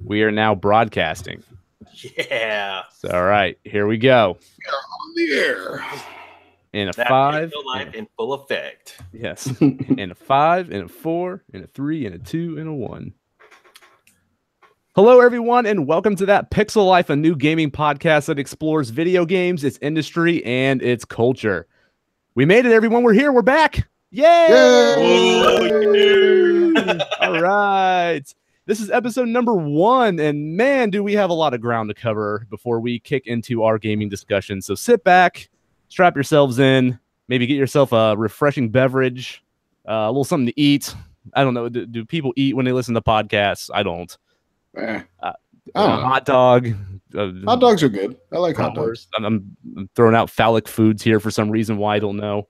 We are now broadcasting. Yeah. So, all right, here we go. We are on the air. In a That 5, Pixel Life in full effect. yes. In a 5, in a 4, in a 3, in a 2, in a 1. Hello, everyone, and welcome to That Pixel Life, a new gaming podcast that explores video games, its industry, and its culture. We made it, everyone. We're here. We're back. Yay! Yay! All right. This is episode number 1, and man, do we have a lot of ground to cover before we kick into our gaming discussion. So sit back, strap yourselves in, maybe get yourself a refreshing beverage, a little something to eat. I don't know. Do people eat when they listen to podcasts? I don't. Hot dog. Hot dogs are good. I like hot dogs. I'm throwing out phallic foods here for some reason why I don't know.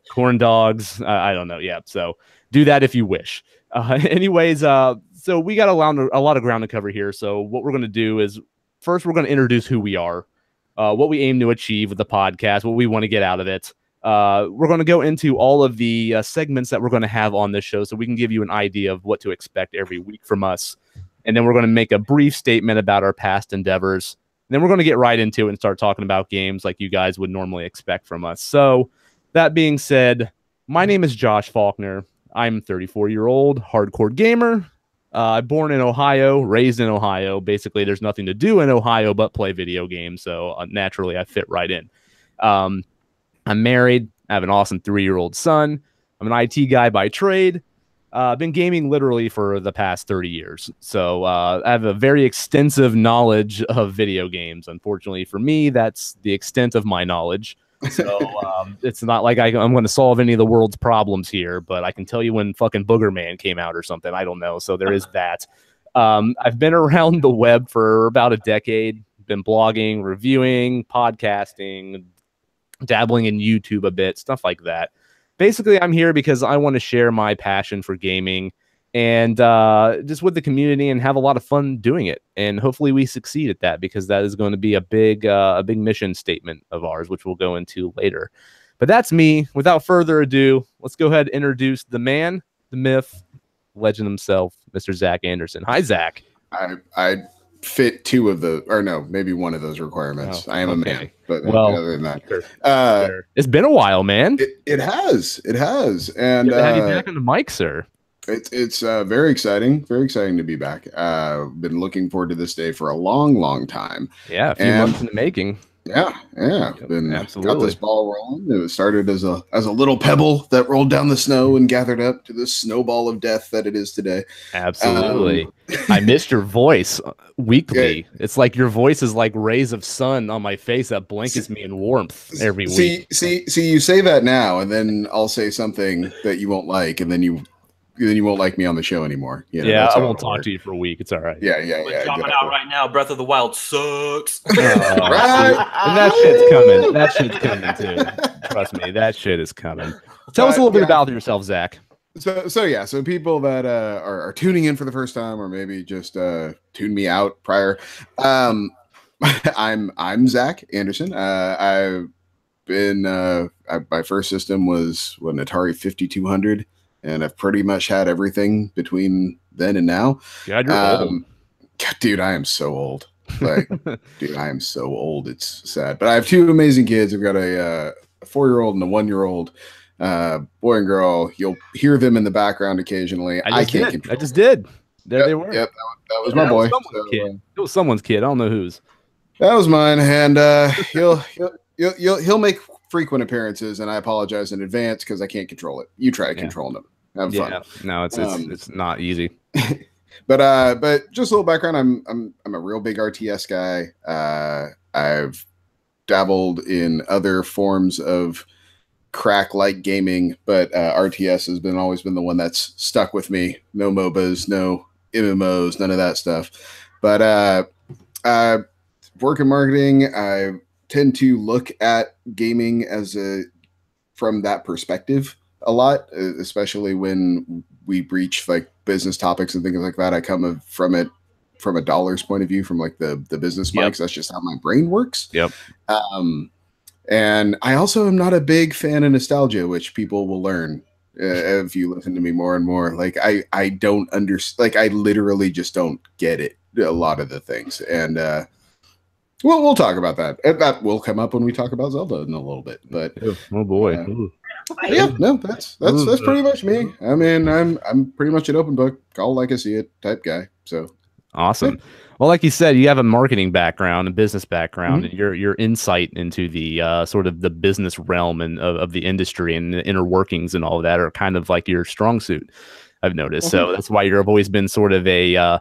Corn dogs. I don't know. Yeah. So do that if you wish. Anyways, so we got a lot of ground to cover here. So what we're going to do is first we're going to introduce who we are, what we aim to achieve with the podcast, what we want to get out of it. We're going to go into all of the segments that we're going to have on this show so we can give you an idea of what to expect every week from us. And then we're going to make a brief statement about our past endeavors. And then we're going to get right into it and start talking about games like you guys would normally expect from us. So that being said, my name is Josh Faulkner. I'm a 34-year-old hardcore gamer. Born in Ohio, raised in Ohio. Basically, there's nothing to do in Ohio but play video games. So naturally, I fit right in. I'm married. I have an awesome 3-year-old son. I'm an IT guy by trade. I've been gaming literally for the past 30 years. So I have a very extensive knowledge of video games. Unfortunately for me, that's the extent of my knowledge. So it's not like I'm going to solve any of the world's problems here, but I can tell you when fucking Booger Man came out or something. I don't know. So there is that. I've been around the web for about a decade, been blogging, reviewing, podcasting, dabbling in YouTube a bit, stuff like that. Basically, I'm here because I want to share my passion for gaming and just with the community and have a lot of fun doing it. And hopefully we succeed at that because that is going to be a big mission statement of ours, which we'll go into later. But that's me. Without further ado, let's go ahead and introduce the man, the myth, legend himself, Mr. Zach Anderson. Hi, Zach. I fit maybe one of those requirements. I am a man, but other than that, sure. It's been a while, man. It has, and good to have you back on the mic, sir. It's very exciting to be back. Been looking forward to this day for a long time. Yeah, a few months in the making. Yeah. Been absolutely got this ball rolling. It started as a little pebble that rolled down the snow and gathered up to this snowball of death that it is today. Absolutely. I missed your voice weekly. Yeah. It's like your voice is like rays of sun on my face that blankets me in warmth every week. See, you say that now, and then I'll say something that you won't like, and then you won't like me on the show anymore. You know, yeah, I won't talk to you for a week. It's all right. Yeah. We're dropping out right now. Breath of the Wild sucks. Right? And that shit's coming. That shit's coming too. Trust me, that shit is coming. Tell us a little bit about yourself, Zach. So people that are tuning in for the first time, or maybe just tuned me out prior. I'm Zach Anderson. I've been my first system was an Atari 5200. And I've pretty much had everything between then and now. God, you're old. Dude, I am so old. Like, dude, I am so old. It's sad. But I have 2 amazing kids. I've got a 4-year-old and a 1-year-old, boy and girl. You'll hear them in the background occasionally. I can't control. I just did. There they were. Yep, that was my boy. It was someone's kid. I don't know whose. That was mine. And he'll make frequent appearances, and I apologize in advance because I can't control it. You try controlling them. Have fun. No, it's not easy. But just a little background. I'm a real big RTS guy. I've dabbled in other forms of crack-like gaming, but RTS has always been the one that's stuck with me. No MOBAs, no MMOs, none of that stuff. But work in marketing, I tend to look at gaming from that perspective a lot, especially when we breach like business topics and things like that. I come from it from a dollar's point of view, from like the business mind, 'cause that's just how my brain works. Yep. And I also am not a big fan of nostalgia, which people will learn if you listen to me more and more. Like I don't understand. Like I literally just don't get it. A lot of the things, and we'll talk about that. That will come up when we talk about Zelda in a little bit. But oh boy, yeah, no, that's pretty much me. I mean, I'm pretty much an open book, call like I see it type guy. So awesome. Yeah. Well, like you said, you have a marketing background, a business background, and your insight into the sort of the business realm and of the industry and the inner workings and all of that are kind of like your strong suit, I've noticed. So that's why you've always been sort of a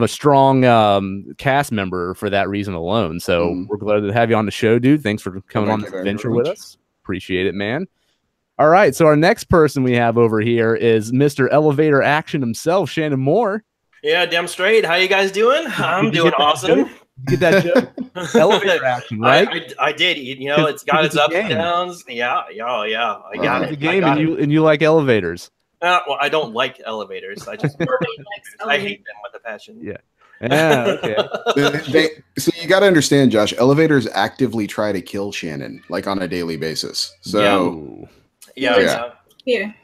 strong cast member for that reason alone. So we're glad to have you on the show, dude. Thanks for coming on this adventure with us. Appreciate it, man. All right. So our next person we have over here is Mr. Elevator Action himself, Shannon Moore. Yeah, damn straight. How you guys doing? I'm doing awesome. Get that joke? Elevator Action, right? I did. You know, it's got its ups and downs. Yeah. I got it. It's a game, and you like elevators. Well, I don't like elevators. I just I hate them with a passion. Yeah. Okay. So you got to understand, Josh. Elevators actively try to kill Shannon, like on a daily basis. So yeah. Here.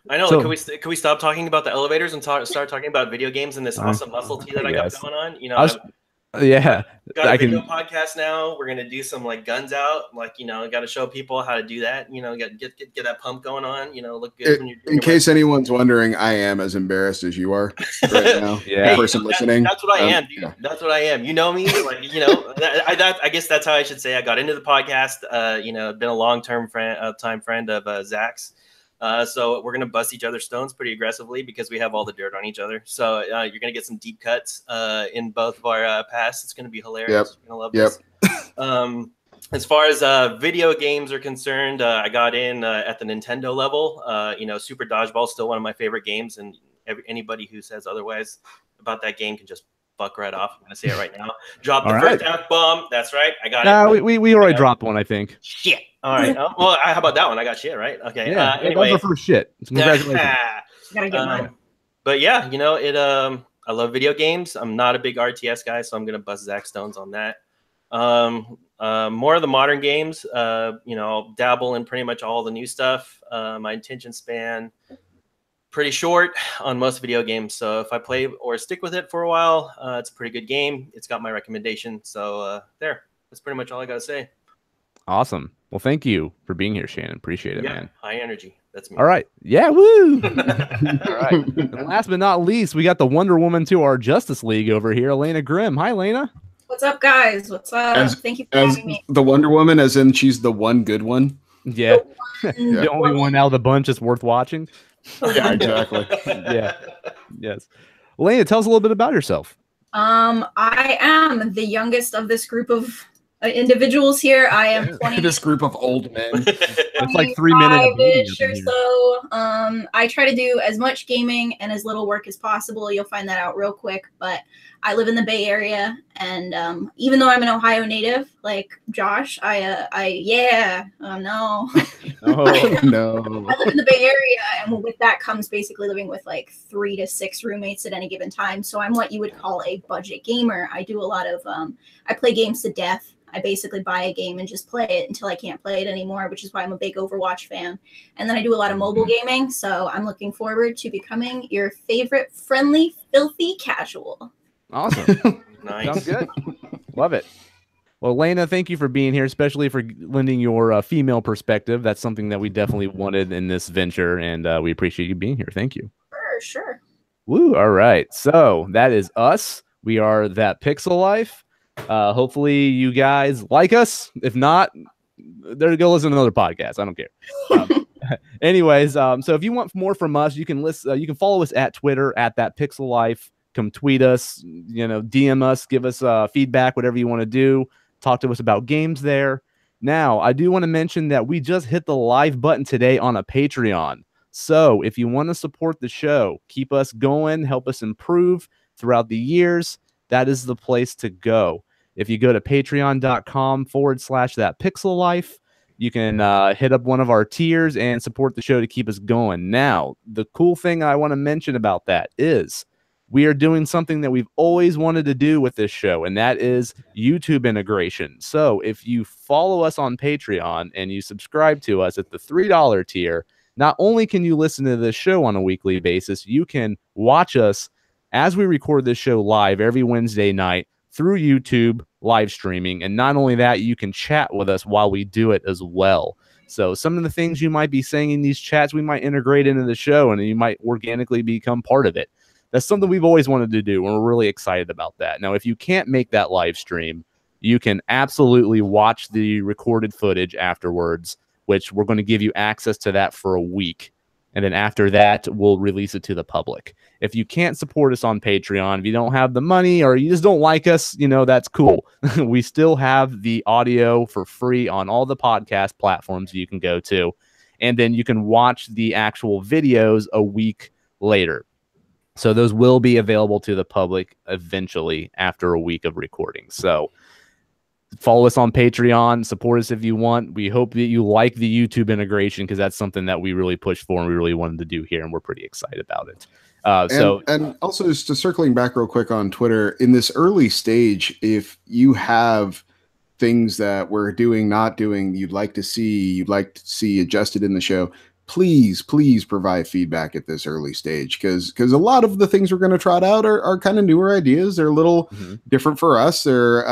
I know. So, like, can we stop talking about the elevators and start talking about video games and this awesome muscle tee that I got going on? You know, got a video podcast now. We're gonna do some like guns out. Like, you know, got to show people how to do that. You know, get that pump going on. You know, look good when you're. In case anyone's wondering, I am as embarrassed as you are right now. Yeah, person listening. That's what I am, dude. Yeah. That's what I am. You know me, like, you know. I guess that's how I should say. I got into the podcast. You know, been a long-term time friend of Zach's. So we're gonna bust each other's stones pretty aggressively because we have all the dirt on each other. So you're gonna get some deep cuts in both of our pasts. It's gonna be hilarious. You're gonna love this. As far as video games are concerned, I got in at the Nintendo level. You know, Super Dodgeball is still one of my favorite games, and anybody who says otherwise about that game can just fuck right off. I'm gonna say it right now. Drop the first F-bomb. That's right. I got it. We already dropped one, I think. Shit. All right. Well, how about that one? I got shit, right? Okay. Yeah. Anyway, that was our first shit. Congratulations. Gotta get mine. But yeah, you know, I love video games. I'm not a big RTS guy, so I'm gonna bust Zach Stones on that. More of the modern games. You know, I'll dabble in pretty much all the new stuff. My attention span pretty short on most video games, so if I play or stick with it for a while, it's a pretty good game. It's got my recommendation. So that's pretty much all I gotta say. Awesome. Well, thank you for being here, Shannon. Appreciate it, man. High energy. That's me. All right. Yeah. Woo. All right. And last but not least, we got the Wonder Woman to our Justice League over here, Elena Grimm. Hi, Elena. What's up, guys? What's up? Thank you for having me. The Wonder Woman, as in she's the one good one. Yeah. The only one out of the bunch is worth watching. Yeah, exactly. Yeah. Yes. Elena, tell us a little bit about yourself. I am the youngest of this group of individuals here. I am 20. This group of old men. It's like 3 minutes or so. I try to do as much gaming and as little work as possible. You'll find that out real quick. But I live in the Bay Area, and even though I'm an Ohio native, like Josh, no. Oh no. I live in the Bay Area, and with that comes basically living with like 3 to 6 roommates at any given time. So I'm what you would call a budget gamer. I do a lot of I play games to death. I basically buy a game and just play it until I can't play it anymore, which is why I'm a big Overwatch fan. And then I do a lot of mobile gaming, so I'm looking forward to becoming your favorite friendly, filthy casual. Awesome. Nice. Sounds good. Love it. Well, Lena, thank you for being here, especially for lending your female perspective. That's something that we definitely wanted in this venture, and we appreciate you being here. Thank you. Sure. Woo. All right. So that is us. We are That Pixel Life. Hopefully you guys like us. If not, there go listen to another podcast. I don't care. Anyways, so if you want more from us, you can listen. You can follow us at Twitter at That Pixel Life. Come tweet us, DM us, give us feedback, whatever you want to do. Talk to us about games there. Now, I do want to mention that we just hit the live button today on a Patreon. So if you want to support the show, keep us going, help us improve throughout the years, that is the place to go. If you go to patreon.com/That Pixel Life, you can hit up one of our tiers and support the show to keep us going. Now, the cool thing I want to mention about that is we are doing something that we've always wanted to do with this show, and that is YouTube integration. So if you follow us on Patreon and you subscribe to us at the $3 tier, not only can you listen to this show on a weekly basis, you can watch us as we record this show live every Wednesday night through YouTube live streaming. And not only that, you can chat with us while we do it as well. So some of the things you might be saying in these chats, we might integrate into the show and you might organically become part of it. That's something we've always wanted to do, and we're really excited about that. Now, if you can't make that live stream, you can absolutely watch the recorded footage afterwards, which we're going to give you access to that for a week. And then after that, we'll release it to the public. If you can't support us on Patreon, if you don't have the money or you just don't like us, that's cool. We still have the audio for free on all the podcast platforms you can go to. And then you can watch the actual videos a week later. So those will be available to the public eventually after a week of recording. So follow us on Patreon, support us if you want. We hope that you like the YouTube integration because that's something that we really pushed for and we really wanted to do here, and we're pretty excited about it. And also just to circling back real quick on Twitter, in this early stage, if you have things that we're doing, not doing, you'd like to see adjusted in the show, please provide feedback at this early stage, because a lot of the things we're going to trot out are kind of newer ideas. They're a little different for us. They're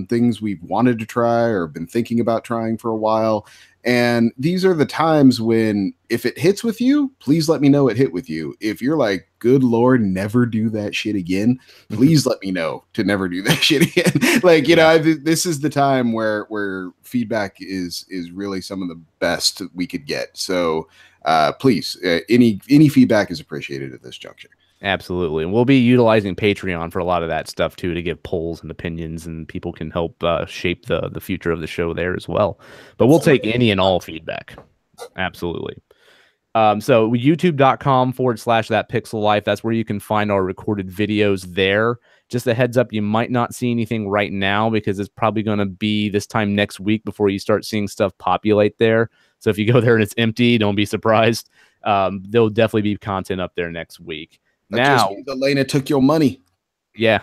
things we've wanted to try or been thinking about trying for a while. And these are the times when, if it hits with you, please let me know it hit with you. If you're like, good Lord, never do that shit again, please let me know to never do that shit again. This is the time where feedback is really some of the best we could get. So please, any feedback is appreciated at this juncture. Absolutely. And we'll be utilizing Patreon for a lot of that stuff too, to give polls and opinions, and people can help shape the future of the show there as well. But we'll take any and all feedback. Absolutely. So youtube.com/That Pixel Life. That's where you can find our recorded videos there. Just a heads up, you might not see anything right now because it's probably going to be this time next week before you start seeing stuff populate there. So if you go there and it's empty, don't be surprised. There'll definitely be content up there next week. Now, Elena took your money. Yeah.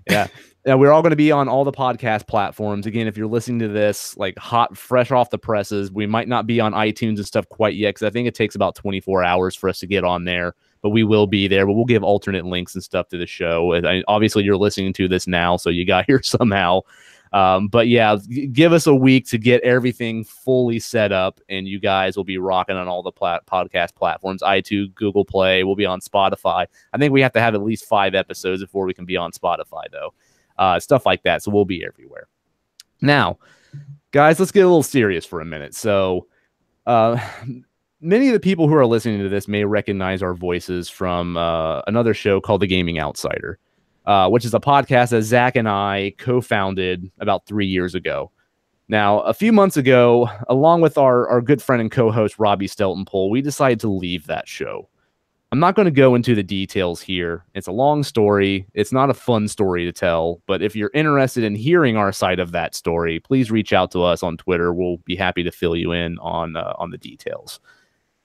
Yeah. Now, we're all going to be on all the podcast platforms. Again, if you're listening to this like hot, fresh off the presses, we might not be on iTunes and stuff quite yet because I think it takes about 24 hours for us to get on there. But we will be there. But we'll give alternate links and stuff to the show. And obviously, you're listening to this now, so you got here somehow. But yeah, give us a week to get everything fully set up, and you guys will be rocking on all the podcast platforms. iTunes, Google Play, we'll be on Spotify. I think we have to have at least 5 episodes before we can be on Spotify, though. Stuff like that. So we'll be everywhere. Now, guys, let's get a little serious for a minute. So many of the people who are listening to this may recognize our voices from another show called The Gaming Outsider. Which is a podcast that Zach and I co-founded about 3 years ago. Now, a few months ago, along with our good friend and co-host Robbie Steltenpohl, we decided to leave that show. I'm not going to go into the details here. It's a long story. It's not a fun story to tell, but if you're interested in hearing our side of that story, please reach out to us on Twitter. We'll be happy to fill you in on the details.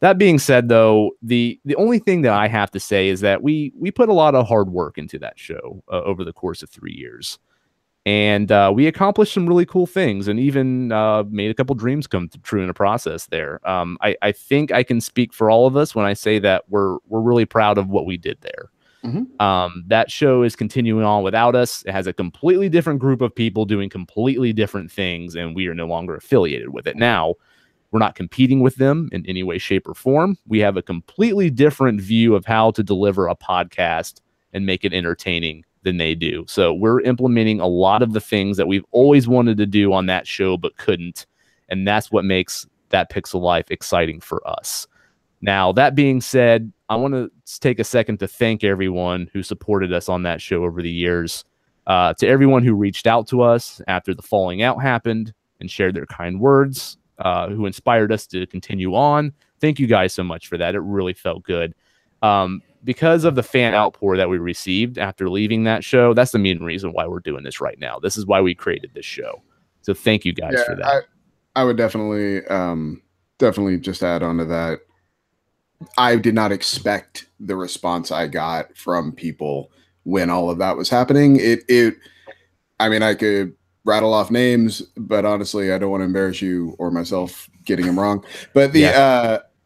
That being said, though, the only thing that I have to say is that we put a lot of hard work into that show over the course of 3 years. And we accomplished some really cool things and even made a couple dreams come true in the process there. I think I can speak for all of us when I say that we're really proud of what we did there. That show is continuing on without us. It has a completely different group of people doing completely different things, and we are no longer affiliated with it. Now, we're not competing with them in any way, shape, or form. We have a completely different view of how to deliver a podcast and make it entertaining than they do. So we're implementing a lot of the things that we've always wanted to do on that show but couldn't. And that's what makes That Pixel Life exciting for us. Now, that being said, I want to take a second to thank everyone who supported us on that show over the years. To everyone who reached out to us after the falling out happened and shared their kind words, who inspired us to continue on. Thank you guys so much for that. It really felt good. Because of the fan outpour that we received after leaving that show, that's the main reason why we're doing this right now. This is why we created this show. So thank you guys for that. I would definitely just add on to that. I did not expect the response I got from people when all of that was happening. I mean, I could rattle off names, but honestly, I don't want to embarrass you or myself getting them wrong. But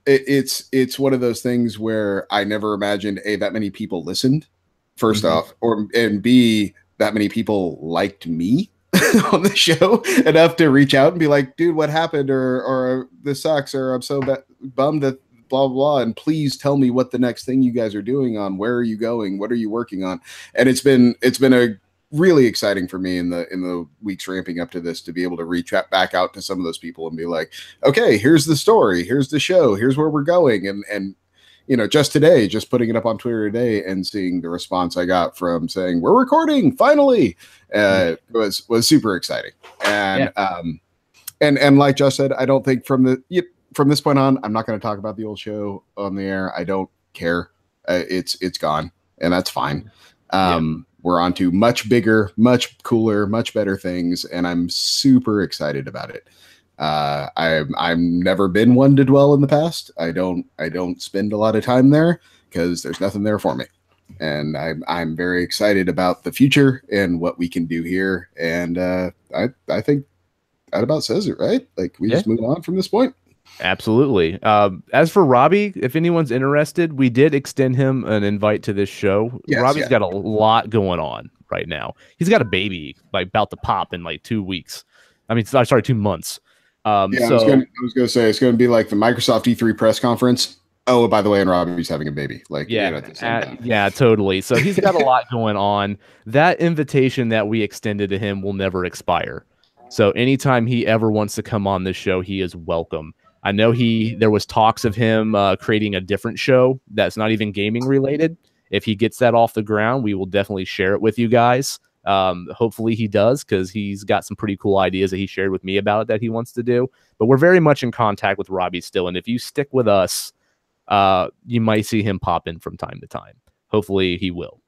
it's one of those things where I never imagined that many people listened, first off, and B, that many people liked me on the show enough to reach out and be like, dude, what happened, or this sucks, or I'm so bummed that blah blah, and please tell me what the next thing you guys are doing on, where are you going, what are you working on. And it's been a really exciting for me in the weeks ramping up to this to be able to reach back out to some of those people and be like, okay, here's the story, here's the show, here's where we're going. And you know, just today, just putting it up on Twitter today and seeing the response I got from saying we're recording finally was super exciting. And and like Josh said, I don't think from this point on, I'm not going to talk about the old show on the air. I don't care. It's gone, and that's fine. We're on to much bigger, much cooler, much better things, and I'm super excited about it. I've never been one to dwell in the past. I don't spend a lot of time there because there's nothing there for me. And I'm very excited about the future and what we can do here. And I think that about says it, right? Like we just move on from this point. Absolutely. As for Robbie, if anyone's interested, we did extend him an invite to this show. Robbie's got a lot going on right now. He's got a baby like about to pop in like 2 weeks. I mean, sorry, 2 months. I was going to say it's going to be like the Microsoft E3 press conference. Oh, by the way, and Robbie's having a baby. Like, yeah, totally. So he's got a lot going on. That invitation that we extended to him will never expire. So anytime he ever wants to come on this show, he is welcome. I know there was talks of him creating a different show that's not even gaming related. If he gets that off the ground, we will definitely share it with you guys. Hopefully he does, because he's got some pretty cool ideas that he shared with me about it that he wants to do. But we're very much in contact with Robbie still. And if you stick with us, you might see him pop in from time to time. Hopefully he will.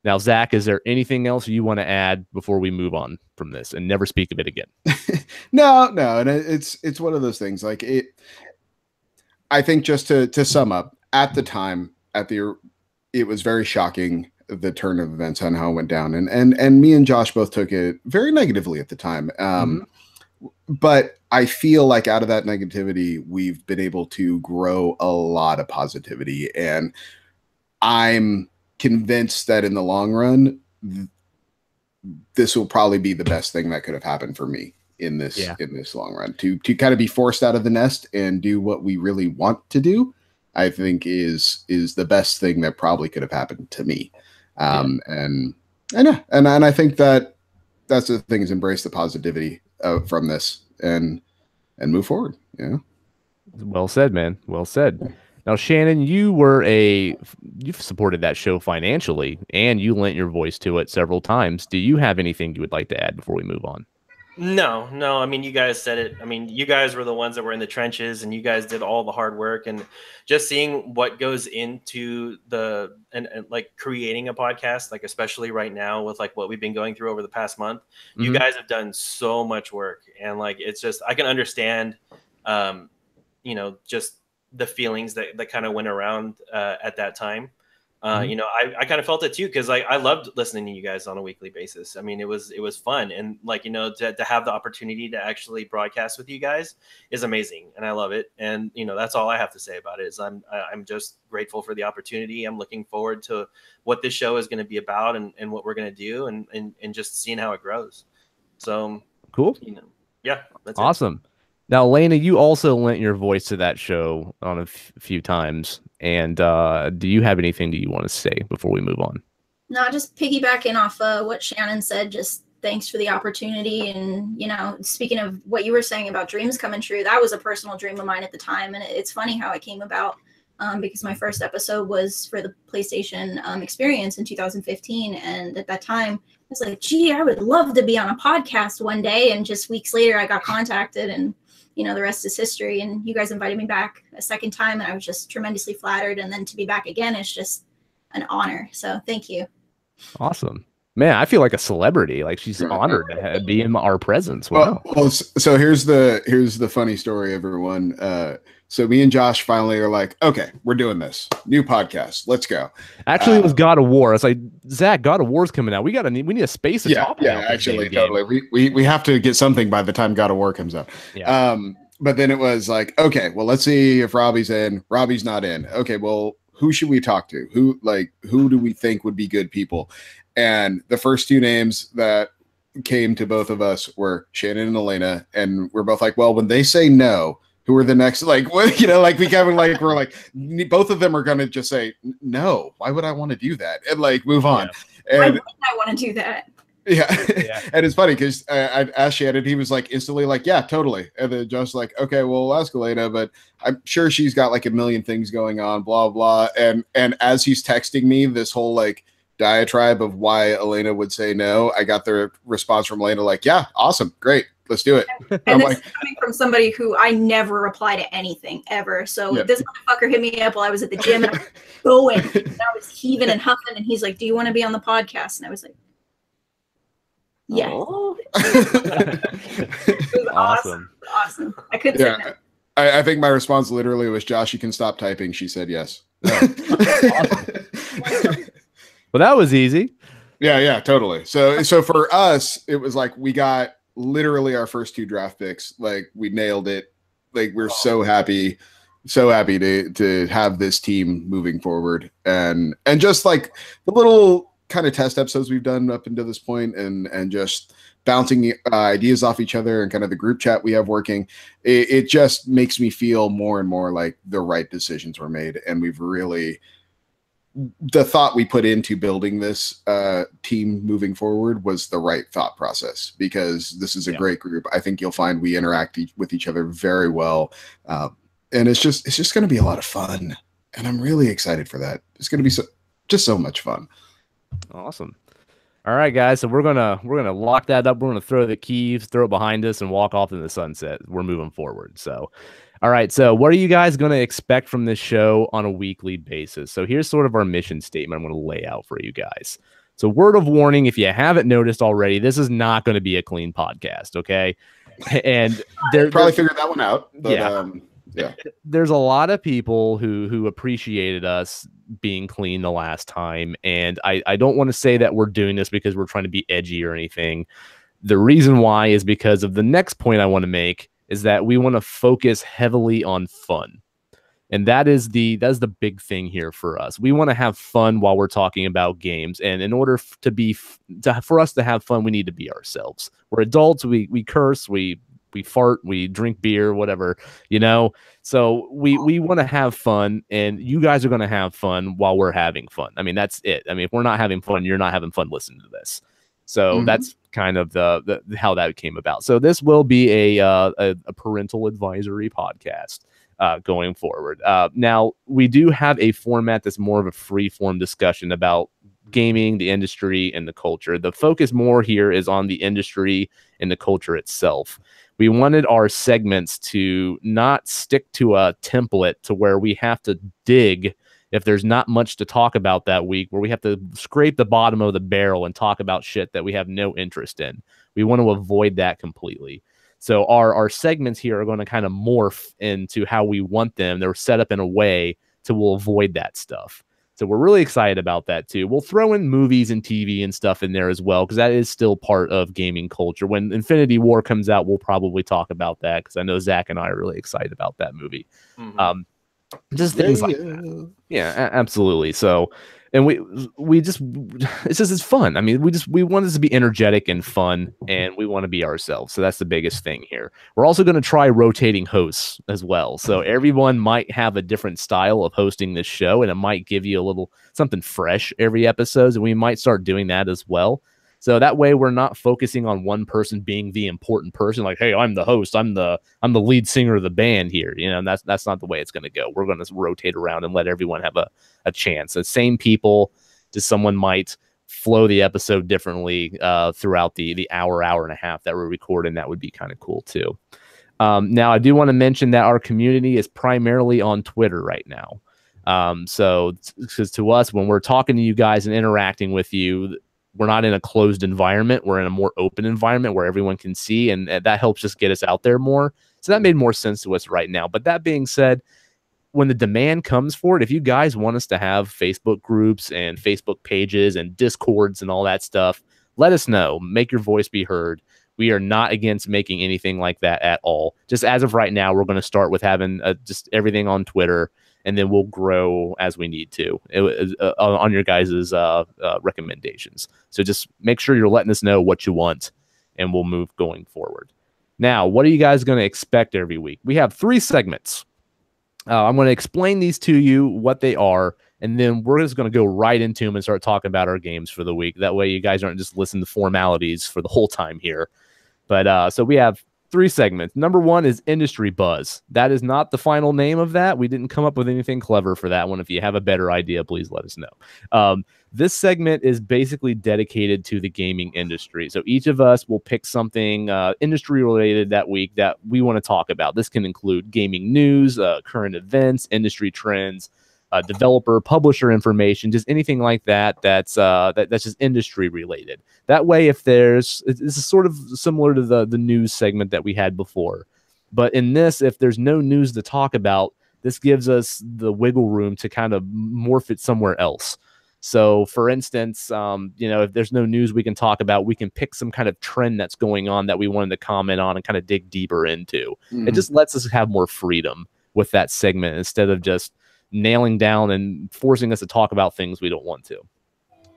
Now, Zach, is there anything else you want to add before we move on from this and never speak of it again? No. And it's one of those things like it. I think just to sum up, at the time, it was very shocking, the turn of events on how it went down. And me and Josh both took it very negatively at the time. But I feel like out of that negativity, we've been able to grow a lot of positivity. And I'm convinced that in the long run, this will probably be the best thing that could have happened for me in this long run. To kind of be forced out of the nest and do what we really want to do, I think is the best thing that probably could have happened to me. And I think that that's the thing, is embrace the positivity from this and move forward. Yeah. Well said, man. Well said. Now, Shannon, you've supported that show financially, and you lent your voice to it several times. Do you have anything you would like to add before we move on? No. I mean, you guys said it. I mean, you guys were the ones that were in the trenches, and you guys did all the hard work. And just seeing what goes into and like creating a podcast, like especially right now with like what we've been going through over the past month, you guys have done so much work. And like, it's just, I can understand, just the feelings that kind of went around at that time. I kind of felt it too, because like I loved listening to you guys on a weekly basis. I mean, it was fun, and like to have the opportunity to actually broadcast with you guys is amazing, and I love it. And that's all I have to say about it. Is I'm just grateful for the opportunity. I'm looking forward to what this show is going to be about and what we're going to do, and just seeing how it grows. So cool. That's awesome. Now, Lena, you also lent your voice to that show on a few times. And do you have anything that you want to say before we move on? No, just piggybacking off what Shannon said, just thanks for the opportunity. And, speaking of what you were saying about dreams coming true, that was a personal dream of mine at the time. And it's funny how it came about because my first episode was for the PlayStation Experience in 2015. And at that time, I was like, gee, I would love to be on a podcast one day. And just weeks later, I got contacted, and the rest is history. And you guys invited me back a second time, and I was just tremendously flattered. And then to be back again is just an honor. So thank you. Awesome. Man, I feel like a celebrity. Like, she's honored to be in our presence. Wow. Well, so here's the funny story, everyone. So me and Josh finally are like, okay, we're doing this new podcast. Let's go. Actually, it was God of War. It's like, Zach, God of War's coming out. We need a space to talk about. Yeah, actually, totally. We have to get something by the time God of War comes out. Yeah. but then it was like, okay, well, let's see if Robbie's in. Robbie's not in. Okay, well, who should we talk to? Who do we think would be good people? And the first two names that came to both of us were Shannon and Elena, and we're both like, well, when they say no, who are the next? Like, what, like we kind of like we're like, both of them are gonna just say no. Why would I want to do that and like move on? Yeah. And why wouldn't I want to do that? Yeah. And it's funny because I asked Shannon, he was like instantly like, yeah, totally. And then just like, okay, well, we'll ask Elena, but I'm sure she's got like a million things going on, blah, blah. And as he's texting me this whole like diatribe of why Elena would say no, I got the response from Elena like, yeah, awesome, great, let's do it. And this is coming from somebody who I never reply to anything ever. So this motherfucker hit me up while I was at the gym and I was going, and I was heaving and huffing, and he's like, do you want to be on the podcast? And I was like, yeah. It was awesome. I couldn't say no. I think my response literally was, Josh, you can stop typing. She said yes. Well, that was easy. Yeah, totally. So for us, it was like we got literally our first 2 draft picks. Like we nailed it. Like we're so happy to have this team moving forward. And just like the little kind of test episodes we've done up until this point, and just bouncing ideas off each other and kind of the group chat we have working, it just makes me feel more and more like the right decisions were made, and we've really, the thought we put into building this team moving forward was the right thought process, because this is a great group. I think you'll find we interact with each other very well, and it's just going to be a lot of fun, and I'm really excited for that. It's going to be so much fun. Awesome. All right, guys. So we're gonna lock that up. We're gonna throw the keys, throw it behind us, and walk off in the sunset. We're moving forward. So, all right. So, what are you guys gonna expect from this show on a weekly basis? So, here's sort of our mission statement. I'm gonna lay out for you guys. So, word of warning: if you haven't noticed already, this is not going to be a clean podcast. Okay, and probably figured that one out. But, yeah. There's a lot of people who appreciated us being clean the last time, and I don't want to say that we're doing this because we're trying to be edgy or anything. The reason why is because of the next point I want to make is that we want to focus heavily on fun. And that's the big thing here for us. We want to have fun while we're talking about games, and in order for us to have fun, we need to be ourselves. We're adults, we curse, we fart, we drink beer, whatever, so we want to have fun, and you guys are going to have fun while we're having fun. I mean, that's it. I mean, if we're not having fun, you're not having fun listening to this. So that's kind of the how that came about. So this will be a parental advisory podcast going forward. Now we do have a format that's more of a free form discussion about gaming, the industry, and the culture. The focus more here is on the industry and the culture itself. We wanted our segments to not stick to a template to where we have to dig if there's not much to talk about that week, where we have to scrape the bottom of the barrel and talk about shit that we have no interest in. We want to avoid that completely. So our segments here are going to kind of morph into how we want them. They're set up in a way to will avoid that stuff. So we're really excited about that too. We'll throw in movies and TV and stuff in there as well, because that is still part of gaming culture. When Infinity War comes out, we'll probably talk about that, because I know Zach and I are really excited about that movie. Just things like that. Yeah, absolutely. So, and it's fun. I mean, we want this to be energetic and fun, and we want to be ourselves. So that's the biggest thing here. We're also going to try rotating hosts as well. So everyone might have a different style of hosting this show, and it might give you a little something fresh every episode. And we might start doing that as well. So that way we're not focusing on one person being the important person. Like, hey, I'm the host. I'm the lead singer of the band here. And that's not the way it's going to go. We're going to rotate around and let everyone have a chance. The same people, just someone might flow the episode differently throughout the hour and a half that we're recording. That would be kind of cool too. Now I do want to mention that our community is primarily on Twitter right now. So because to us, when we're talking to you guys and interacting with you, we're not in a closed environment. We're in a more open environment where everyone can see, and that helps just get us out there more. So that made more sense to us right now. But that being said, when the demand comes for it, if you guys want us to have Facebook groups and Facebook pages and Discords and all that stuff, let us know. Make your voice be heard. We are not against making anything like that at all. Just as of right now, we're going to start with having just everything on Twitter, and then we'll grow as we need to on your guys' recommendations. So just make sure you're letting us know what you want, and we'll move going forward. Now, what are you guys going to expect every week? We have 3 segments. I'm going to explain these to you, what they are, and then we're just going to go right into them and start talking about our games for the week. That way you guys aren't just listening to formalities for the whole time here. But so we have 3 segments. Number 1 is Industry Buzz. That is not the final name of that. We didn't come up with anything clever for that one. If you have a better idea, please let us know. This segment is basically dedicated to the gaming industry. So each of us will pick something industry related that week that we want to talk about. This can include gaming news, current events, industry trends, developer, publisher information, just anything like that that's just industry related. That way, if this is sort of similar to the news segment that we had before. But in this, if there's no news to talk about, this gives us the wiggle room to kind of morph it somewhere else. So, for instance, if there's no news we can talk about, we can pick some kind of trend that's going on that we wanted to comment on and kind of dig deeper into. Mm-hmm. It just lets us have more freedom with that segment instead of just nailing down and forcing us to talk about things we don't want to.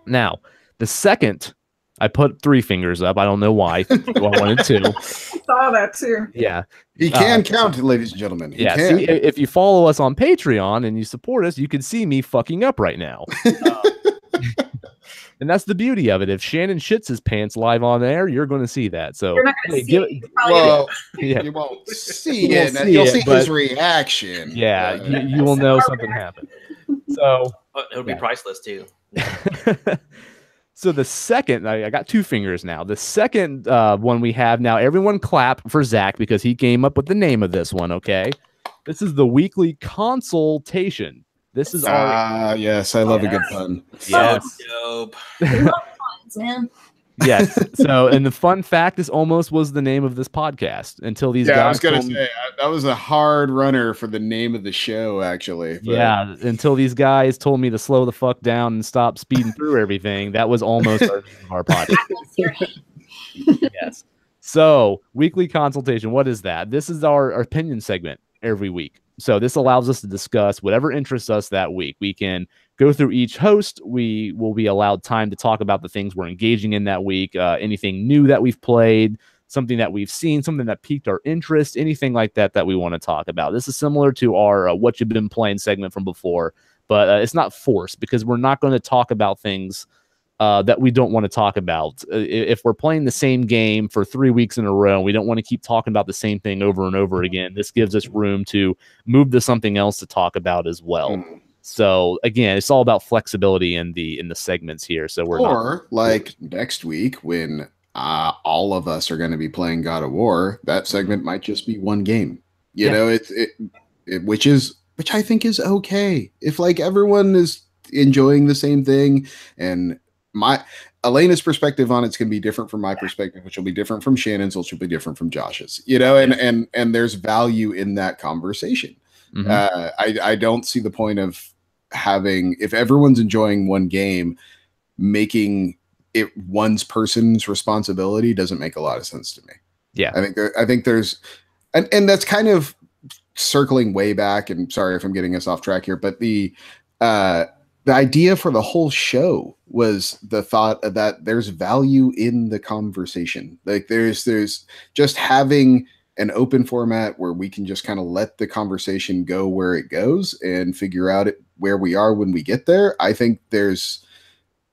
Now, the second, I put 3 fingers up. I don't know why. I wanted 2. I saw that too. Yeah. He can count, ladies and gentlemen. He can. See, if you follow us on Patreon and you support us, you can see me fucking up right now. And that's the beauty of it. If Shannon shits his pants live on air, you're going to see that. So you're not going to see it. You won't see it. You'll see his reaction. Yeah, you will know something happened. So it'll be priceless too. So the second, I got 2 fingers now. The second one we have now, everyone clap for Zach because he came up with the name of this one, okay? This is the weekly consultation. This is our... yes, I love a good pun. Yes. Dope. I love puns, man. Yes. So, and the fun fact, this almost was the name of this podcast until these guys. I was going to say that was a hard runner for the name of the show, actually. But... Yeah, until these guys told me to slow the fuck down and stop speeding through everything. That was almost our podcast. Yes. So, weekly consultation. What is that? This is our opinion segment every week. So this allows us to discuss whatever interests us that week. We can go through each host. We will be allowed time to talk about the things we're engaging in that week, anything new that we've played, something that we've seen, something that piqued our interest, anything like that that we want to talk about. This is similar to our What You've Been Playing segment from before, but it's not forced because we're not going to talk about things that we don't want to talk about. If we're playing the same game for 3 weeks in a row, we don't want to keep talking about the same thing over and over again. This gives us room to move to something else to talk about as well. So again, it's all about flexibility in the segments here. So like next week when all of us are going to be playing God of War, that segment might just be one game. You know, which I think is okay. If like everyone is enjoying the same thing and Elena's perspective on it's going to be different from my perspective, which will be different from Shannon's, which will be different from Josh's, you know, and there's value in that conversation. Mm-hmm. I don't see the point of having, if everyone's enjoying one game, making it one person's responsibility doesn't make a lot of sense to me. Yeah. I think there's, and that's kind of circling way back, and sorry if I'm getting us off track here, but the idea for the whole show was the thought that there's value in the conversation. Like there's just having an open format where we can just kind of let the conversation go where it goes and figure out where we are when we get there. I think that's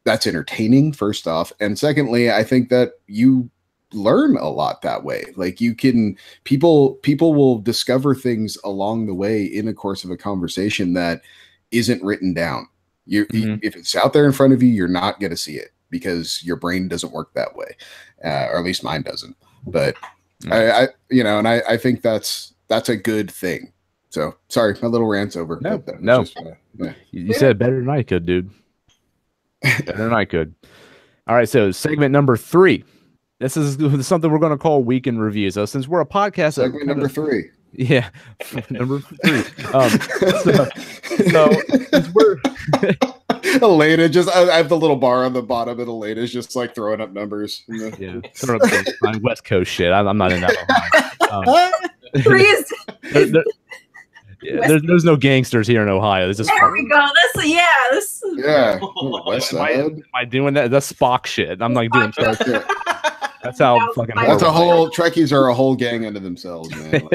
entertaining, first off. And secondly, I think that you learn a lot that way. Like people will discover things along the way in the course of a conversation that isn't written down. If it's out there in front of you, you're not going to see it because your brain doesn't work that way, or at least mine doesn't. But I think that's a good thing. So sorry, my little rant's over. No. You said it better than I could, dude. Better than I could. All right, so segment number 3. This is something we're going to call Week in Review. So since we're a podcast, segment number 3. Yeah, number 3. So we're Elena I have the little bar on the bottom, and Elena's just like throwing up numbers. Yeah, sort of on West Coast shit. I'm not in that. There's no gangsters here in Ohio. There's just there we go. Yeah. West am Side. I doing that? That's Spock shit. I'm like doing That's it. That's how fucking. That's a whole Trekkies are a whole gang unto themselves, man.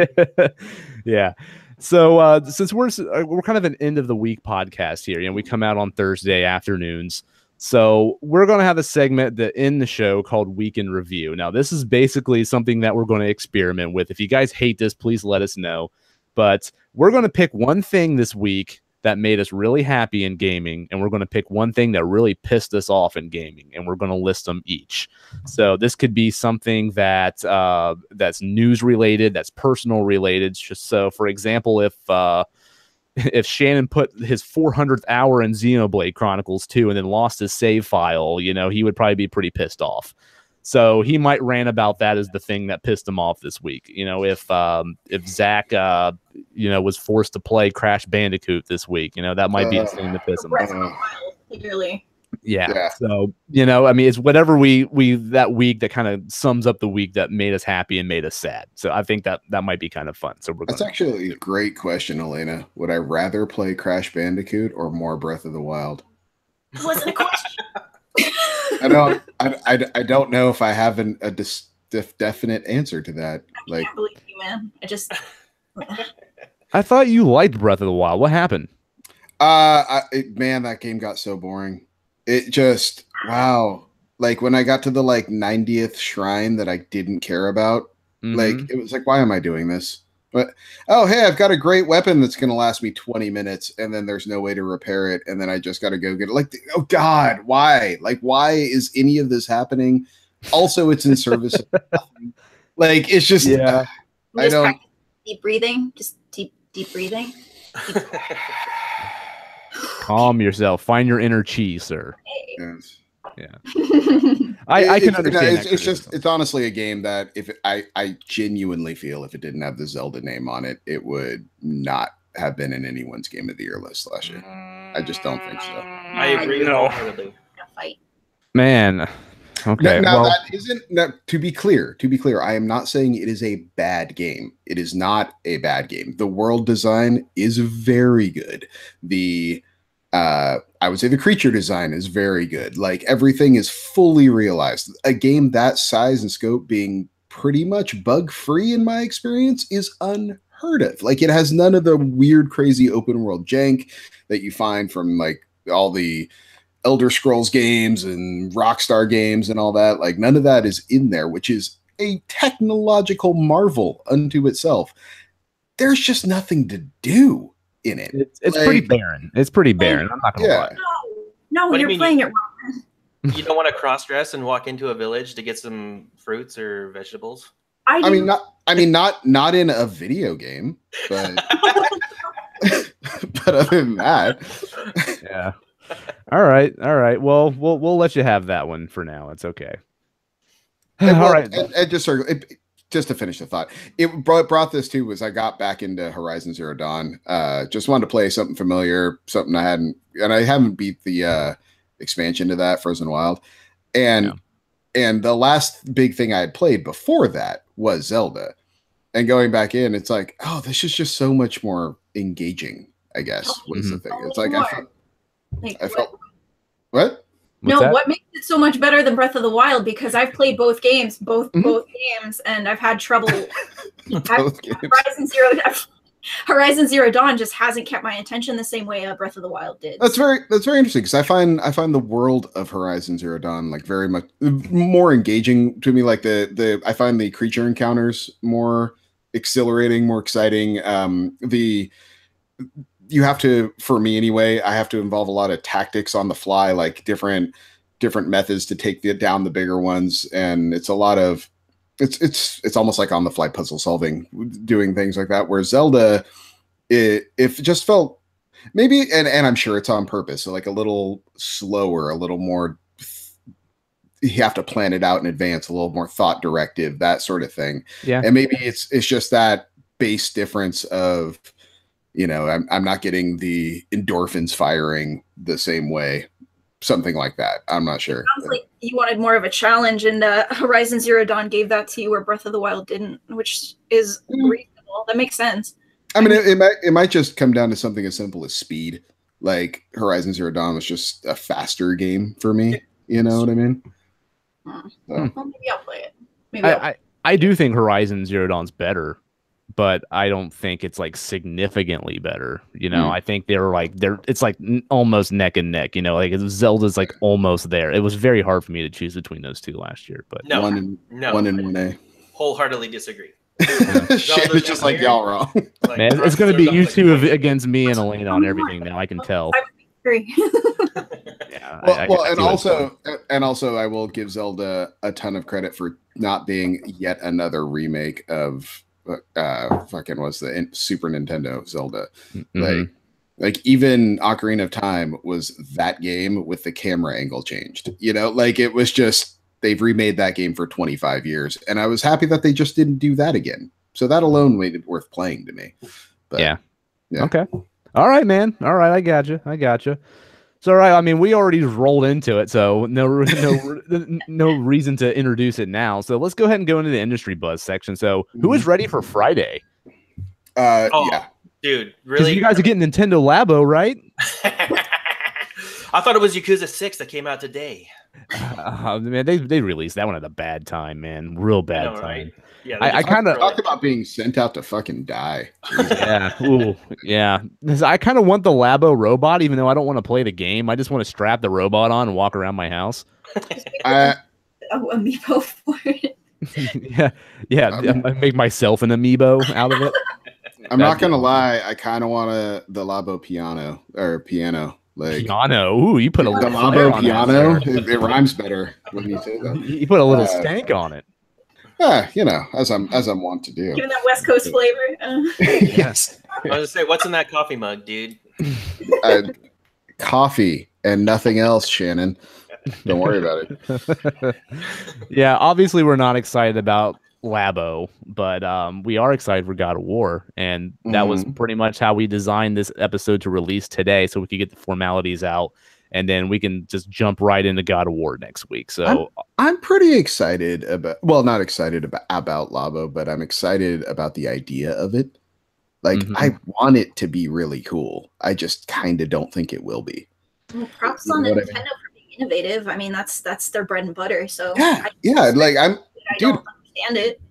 Yeah. So since we're kind of an end of the week podcast here, we come out on Thursday afternoons. So we're going to have a segment that in the show called Week in Review. Now, this is basically something that we're going to experiment with. If you guys hate this, please let us know. But we're going to pick one thing this week that made us really happy in gaming, and we're going to pick one thing that really pissed us off in gaming, and we're going to list them each. So this could be something that that's news related, that's personal related. Just so, for example, if Shannon put his 400th hour in Xenoblade Chronicles 2 and then lost his save file, he would probably be pretty pissed off. So he might rant about that as the thing that pissed him off this week. If Zach, was forced to play Crash Bandicoot this week, that might be a thing that pissed him off. Clearly. Yeah. So, it's whatever we that week that kind of sums up the week that made us happy and made us sad. So I think that might be kind of fun. So that's actually a great question, Elena. Would I rather play Crash Bandicoot or more Breath of the Wild? It wasn't a question. I don't know if I have a definite answer to that. I can't believe you, man. I thought you liked Breath of the Wild. What happened? Man, that game got so boring. It just, wow. Like when I got to the 90th shrine that I didn't care about, it was like, why am I doing this? But, oh, hey, I've got a great weapon that's going to last me 20 minutes, and then there's no way to repair it, and then I just got to go get it. Oh, God, why? Why is any of this happening? Also, it's in service of nothing. It's just, yeah. I don't. Deep breathing, just deep breathing. Calm yourself. Find your inner chi, sir. Yes. Yeah. I can understand. It's honestly a game that if I genuinely feel if it didn't have the Zelda name on it, it would not have been in anyone's Game of the Year list last year. I just don't think so. I agree. Fight. Man. Okay. That isn't. Now, to be clear, I am not saying it is a bad game. It is not a bad game. The world design is very good. I would say the creature design is very good. Everything is fully realized. A game that size and scope being pretty much bug free in my experience is unheard of. It has none of the weird, crazy open world jank that you find from all the Elder Scrolls games and Rockstar games and all that. None of that is in there, which is a technological marvel unto itself. There's just nothing to do in it. It's pretty barren. It's pretty barren. I'm not gonna lie. No, you're playing it wrong. You don't want to cross dress and walk into a village to get some fruits or vegetables? I mean, not in a video game, but but other than that, yeah. All right. Well, we'll let you have that one for now. It's okay. All right. And just to finish the thought, it brought this too was I got back into Horizon Zero Dawn. Just wanted to play something familiar, something I haven't beat the expansion to that, Frozen Wild, and the last big thing I had played before that was Zelda, and going back in, it's like, oh, this is just so much more engaging. I guess was the thing. It's I felt what. What makes it so much better than Breath of the Wild? Because I've played both games, both games, and I've had trouble. Horizon Zero Dawn just hasn't kept my attention the same way Breath of the Wild did. That's very interesting because I find the world of Horizon Zero Dawn very much more engaging to me. I find the creature encounters more exhilarating, more exciting. You have to, for me anyway, I have to involve a lot of tactics on the fly, different methods to take down the bigger ones, and it's a lot of it's almost like on the fly puzzle solving, doing things like that. Where Zelda, it just felt maybe, and I'm sure it's on purpose, so a little slower, a little more. You have to plan it out in advance, a little more thought directive, that sort of thing. Yeah, and maybe it's just that base difference of. You know, I'm not getting the endorphins firing the same way. Something like that. I'm not sure. Sounds like you wanted more of a challenge, and Horizon Zero Dawn gave that to you where Breath of the Wild didn't, which is reasonable. That makes sense. I mean, it might just come down to something as simple as speed. Like Horizon Zero Dawn was just a faster game for me. You know what I mean? So. Well, maybe I'll play it. Maybe I do think Horizon Zero Dawn's better, but I don't think it's like significantly better. You know, I think it's like almost neck and neck. You know, like Zelda's like almost there. It was very hard for me to choose between those two last year, but one and 1A. Wholeheartly disagree. Shit, it's just like y'all wrong. Like, man, it's going to be you two against me and Elena on everything now. I can tell. I agree. Yeah, and also, I will give Zelda a ton of credit for not being yet another remake of fucking was the Super Nintendo Zelda. Like even Ocarina of Time was that game with the camera angle changed. You know, like it was just they've remade that game for 25 years, and I was happy that they just didn't do that again. So that alone made it worth playing to me. But, yeah. Okay. All right, man. All right, I got you. So, all right. I mean, we already rolled into it, so no reason to introduce it now. So let's go ahead and go into the industry buzz section. So, who is ready for Friday? Yeah, dude, really? You guys are getting Nintendo Labo, right? I thought it was Yakuza 6 that came out today. Man, they released that one at a bad time, man. Real bad time. Right? Yeah, I kind of talk about being sent out to fucking die. Yeah, ooh, yeah. I kind of want the Labo robot, even though I don't want to play the game. I just want to strap the robot on and walk around my house. Amiibo for it. I make myself an amiibo out of it. I'm not gonna lie. I kind of want the Labo piano. Like piano. Ooh, you put a the Labo piano. It rhymes better when you say that. You put a little stank on it. You know, as I'm wont to do. Giving that West Coast flavor. Yes. I was gonna say, what's in that coffee mug, dude? Coffee and nothing else, Shannon. Don't worry about it. Yeah, obviously we're not excited about Labo, but we are excited for God of War, and that was pretty much how we designed this episode to release today, so we could get the formalities out, and then we can just jump right into God of War next week. So I'm pretty excited about, well, not excited about Labo, but I'm excited about the idea of it. Like, I want it to be really cool. I just kind of don't think it will be. Well, props on Nintendo for being innovative. I mean, that's their bread and butter. So yeah, like I don't understand it.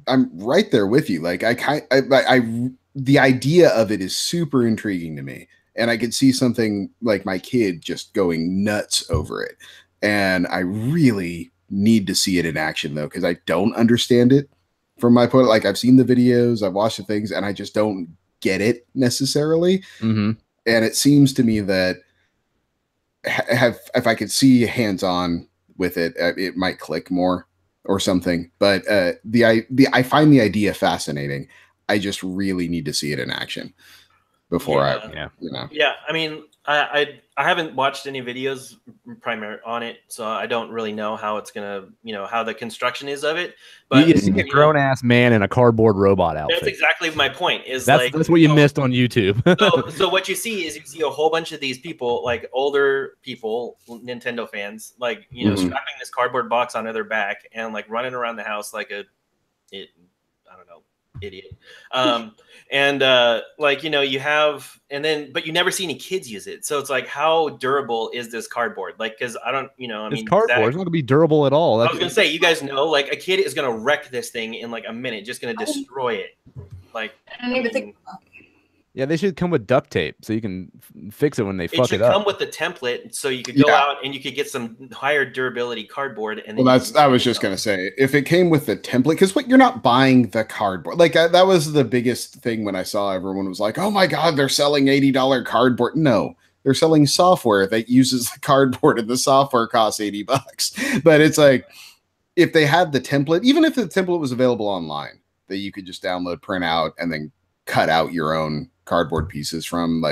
I'm right there with you. Like the idea of it is super intriguing to me, and I could see something like my kid just going nuts over it. And I really need to see it in action though, because I don't understand it from my point. Like I've seen the videos, I've watched the things, and I just don't get it necessarily. And it seems to me that if I could see hands-on with it, it might click more or something. But I find the idea fascinating. I just really need to see it in action before I mean, I haven't watched any videos primarily on it, so I don't really know how it's gonna, how the construction is of it. But you see a grown ass man in a cardboard robot outfit. That's exactly my point. That's what you missed on YouTube. so what you see is you see a whole bunch of these people, like older people, Nintendo fans, like strapping this cardboard box onto their back and like running around the house like idiot. You have, but you never see any kids use it. So it's like, how durable is this cardboard? Like, cause I don't, it's cardboard. It's not gonna be durable at all. I was gonna say, you guys know, like a kid is gonna wreck this thing in like a minute, just gonna destroy it. Like, I don't even think. Yeah, they should come with duct tape so you can fix it when they fuck it up. It should come with the template so you could go out and you could get some higher durability cardboard. And then I was just going to say, if it came with the template, because you're not buying the cardboard. Like that was the biggest thing when I saw everyone was like, oh my God, they're selling $80 cardboard. No, they're selling software that uses the cardboard and the software costs $80. But it's like, if they had the template, even if the template was available online, that you could just download, print out, and then cut out your own cardboard pieces from,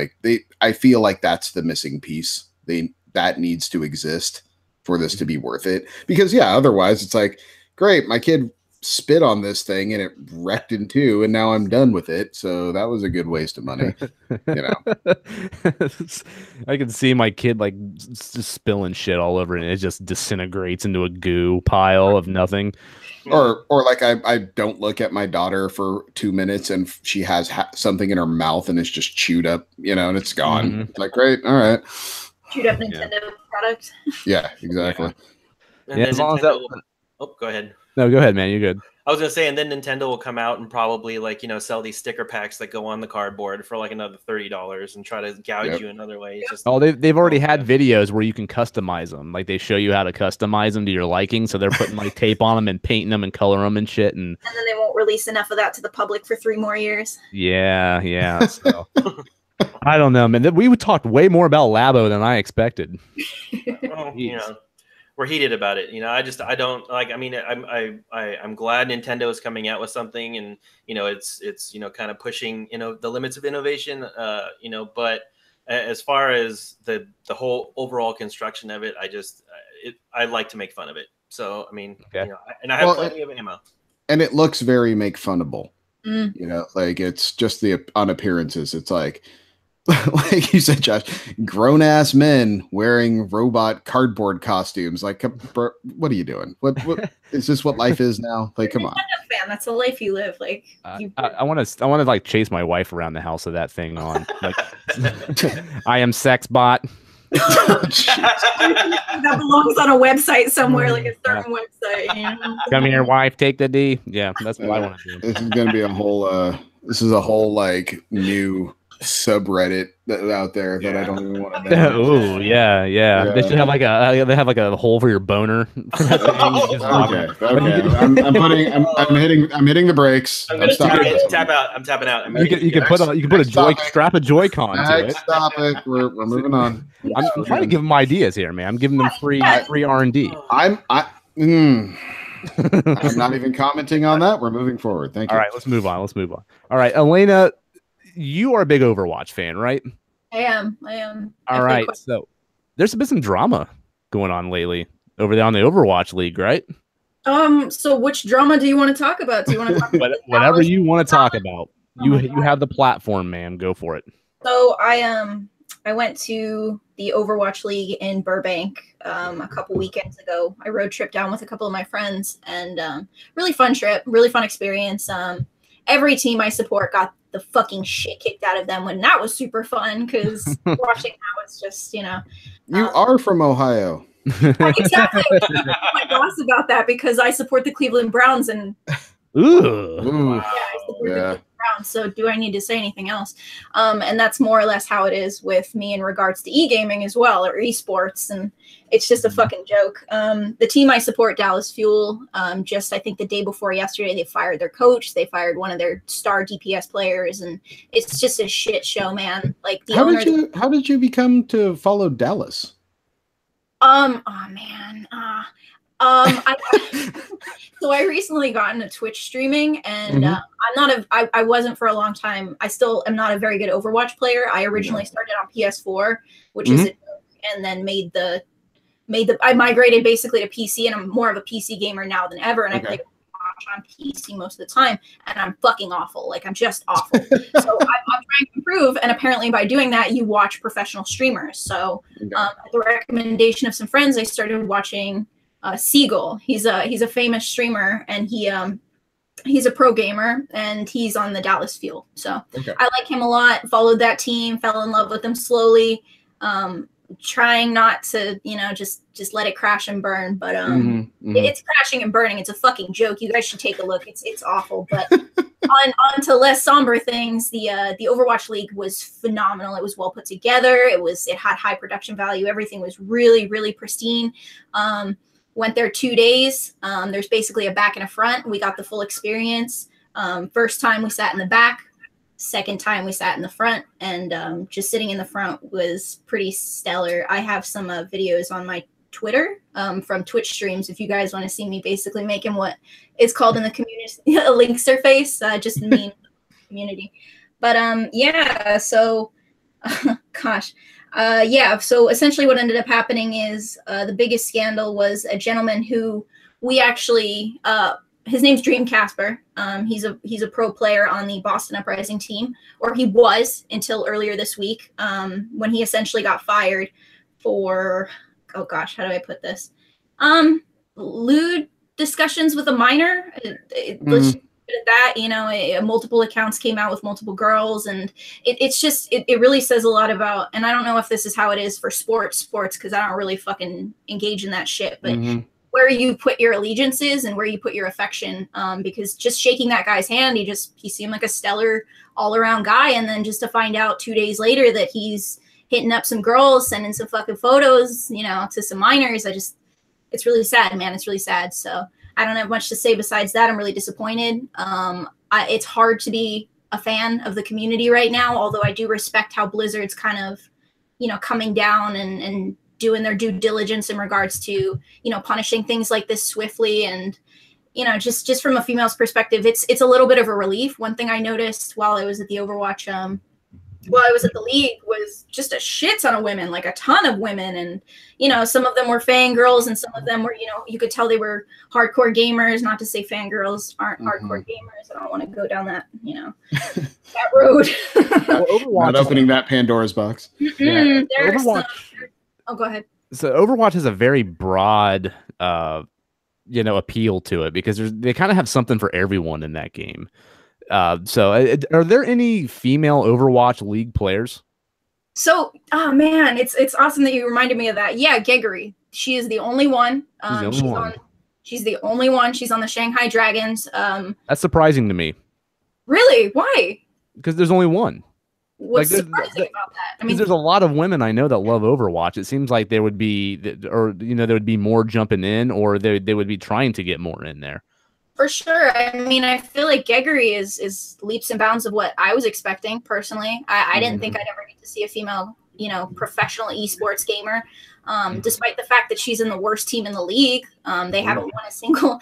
I feel like that's the missing piece. That needs to exist for this to be worth it, because otherwise it's like, great, my kid spit on this thing and it wrecked in two, and now I'm done with it. So that was a good waste of money. You know, I can see my kid like just spilling shit all over it, and it just disintegrates into a goo pile of nothing. Or like I don't look at my daughter for 2 minutes and she has something in her mouth and it's just chewed up, you know, and it's gone. Mhm. It's like, great, all right. Chewed up Nintendo product. Yeah, exactly. And Yeah, then as long as Nintendo that- oh, go ahead. No, go ahead, man. You're good. I was gonna say, and then Nintendo will come out and probably like sell these sticker packs that go on the cardboard for like another $30 and try to gouge Yep. you another way. It's just Oh, they've already had yeah. videos where you can customize them. Like they show you how to customize them to your liking. So they're putting like tape on them and painting them and color them and shit. And And then they won't release enough of that to the public for 3 more years. yeah. So I don't know, man. We talked way more about Labo than I expected. well, Jeez. we're heated about it. I don't like. I mean, I'm glad Nintendo is coming out with something, and it's kind of pushing the limits of innovation. But as far as the whole overall construction of it, I like to make fun of it. So I mean, Okay. and I have Well, plenty of ammo. And it looks very make funnable. Mm. You know, like it's just on appearances. It's like like you said, Josh, grown ass men wearing robot cardboard costumes. Like, bro, what are you doing? What is this? What life is now? Like, come on. Nintendo fan, that's the life you live. Like, I want to like chase my wife around the house with that thing on. Like, I am sex bot. that belongs on a website somewhere, like a certain website. Come here, wife. Take the D. Yeah, that's what I want to do. This is gonna be a whole. This is a whole like new subreddit out there that I don't even want to know. Oh yeah. They should have like a hole for your boner. Okay. I'm hitting the brakes. I'm gonna stopping. tap out. I'm tapping out. You can put a strap a Joy-Con to it. Stop it. We're moving on. I'm trying to give them ideas here, man. I'm giving them free R&D. I'm not even commenting on that. We're moving forward. Thank you. All right, let's move on. All right, Elena, you are a big Overwatch fan, right? I am. All right, so there's been some drama going on lately over there on the Overwatch League, right? So which drama do you want to talk about? Do you want to talk about Whatever you want to talk about. You have the platform, man. Go for it. So I went to the Overwatch League in Burbank a couple weekends ago. I road tripped down with a couple of my friends, and really fun trip, really fun experience. Every team I support got the fucking shit kicked out of them, and that was super fun because watching that was just, You are from Ohio. exactly. I told my boss about that because I support the Cleveland Browns, and Ooh. Ooh. I support the Yeah. Cleveland Browns. So do I need to say anything else? And that's more or less how it is with me in regards to e-gaming as well, or esports, and it's just a fucking joke. The team I support, Dallas Fuel, just I think the day before yesterday, they fired their coach. They fired one of their star DPS players, and it's just a shit show, man. Like the owner. How did you become to follow Dallas? Oh man. So I recently got into Twitch streaming, and I wasn't for a long time. I still am not a very good Overwatch player. I originally started on PS4, which is a joke, and then I migrated basically to PC, and I'm more of a PC gamer now than ever, and I play on PC most of the time, and I'm fucking awful. Like, I'm just awful. So I'm trying to improve, and apparently by doing that, you watch professional streamers. So at the recommendation of some friends, I started watching Seagull. He's a famous streamer, and he's a pro gamer, and he's on the Dallas Fuel. So I like him a lot. Followed that team, fell in love with them slowly. Trying not to, just let it crash and burn, but it's crashing and burning. It's a fucking joke. You guys should take a look. It's awful. But on to less somber things. The Overwatch League was phenomenal. It was well put together. It had high production value. Everything was really, really pristine. Went there 2 days. There's basically a back and a front. We got the full experience. First time we sat in the back. Second time we sat in the front, and just sitting in the front was pretty stellar. I have some videos on my Twitter from Twitch streams if you guys want to see me basically making what is called in the community a link surface, just meme community. But yeah, so gosh. So essentially what ended up happening is the biggest scandal was a gentleman who we actually his name's Dream Casper. He's a pro player on the Boston Uprising team, or he was until earlier this week, when he essentially got fired for, oh gosh, how do I put this? Lewd discussions with a minor. Let's just put it at that. Multiple accounts came out with multiple girls, and it really says a lot about. And I don't know if this is how it is for sports, because I don't really fucking engage in that shit, but. Where you put your allegiances and where you put your affection, because just shaking that guy's hand, he seemed like a stellar all-around guy, and then just to find out 2 days later that he's hitting up some girls, sending some fucking photos, to some minors, it's really sad, man. It's really sad. So I don't have much to say besides that. I'm really disappointed. It's hard to be a fan of the community right now, although I do respect how Blizzard's kind of, coming down and doing their due diligence in regards to, punishing things like this swiftly. And, just from a female's perspective, it's a little bit of a relief. One thing I noticed while I was at the Overwatch, while I was at the league, was just a shit ton of women, like a ton of women. And, some of them were fangirls and some of them were, you could tell they were hardcore gamers. Not to say fangirls aren't hardcore gamers. I don't want to go down that, that road. Well, not opening that Pandora's box. Yeah. Oh, go ahead. So Overwatch has a very broad, appeal to it, because they kind of have something for everyone in that game. So are there any female Overwatch League players? So, oh man, it's awesome that you reminded me of that. Yeah, Geggery. She is the only one. She's the only one. She's on the Shanghai Dragons. That's surprising to me. Really? Why? Because there's only one. What's surprising about that? I mean, there's a lot of women I know that love Overwatch. It seems like there would be, there would be more jumping in, or they would be trying to get more in there. For sure. I mean, I feel like Geggery is leaps and bounds of what I was expecting personally. I didn't think I'd ever get to see a female, professional esports gamer. Despite the fact that she's in the worst team in the league, they haven't won a single,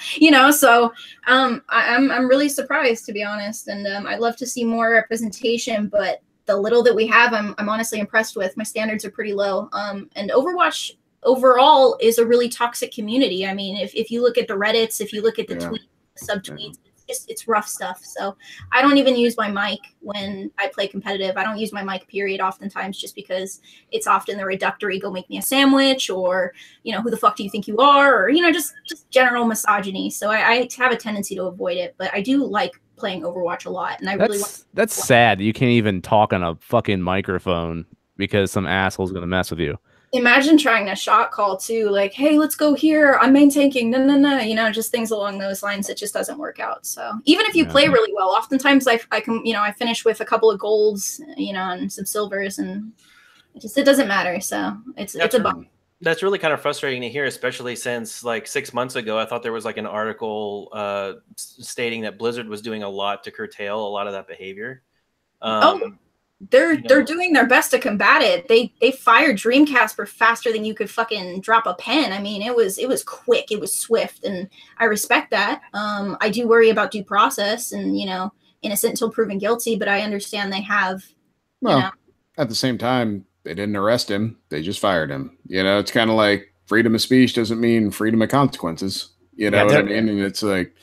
so I'm really surprised, to be honest. And I'd love to see more representation, but the little that we have, I'm honestly impressed with. My standards are pretty low. And Overwatch overall is a really toxic community. I mean, if you look at the Reddits, if you look at the tweets, subtweets, it's rough stuff. So I don't even use my mic when I play competitive. I don't use my mic period oftentimes, just because it's often the reductory, go make me a sandwich, or who the fuck do you think you are, or just general misogyny. So I have a tendency to avoid it, but I do like playing Overwatch a lot, and that's sad that you can't even talk on a fucking microphone because some asshole's gonna mess with you. Imagine trying a shot call too, like, hey, let's go here, I'm main tanking, no, just things along those lines. It just doesn't work out. So even if you play really well, oftentimes I can, I finish with a couple of golds, and some silvers, and it doesn't matter. So it's a bummer. That's really kind of frustrating to hear, especially since like 6 months ago, I thought there was like an article stating that Blizzard was doing a lot to curtail a lot of that behavior. They're doing their best to combat it. They fired Dream Casper faster than you could fucking drop a pen. I mean, it was quick, it was swift, and I respect that. I do worry about due process and innocent until proven guilty, but I understand they have. Well, at the same time, they didn't arrest him; they just fired him. It's kind of like freedom of speech doesn't mean freedom of consequences. What I mean? And it's like.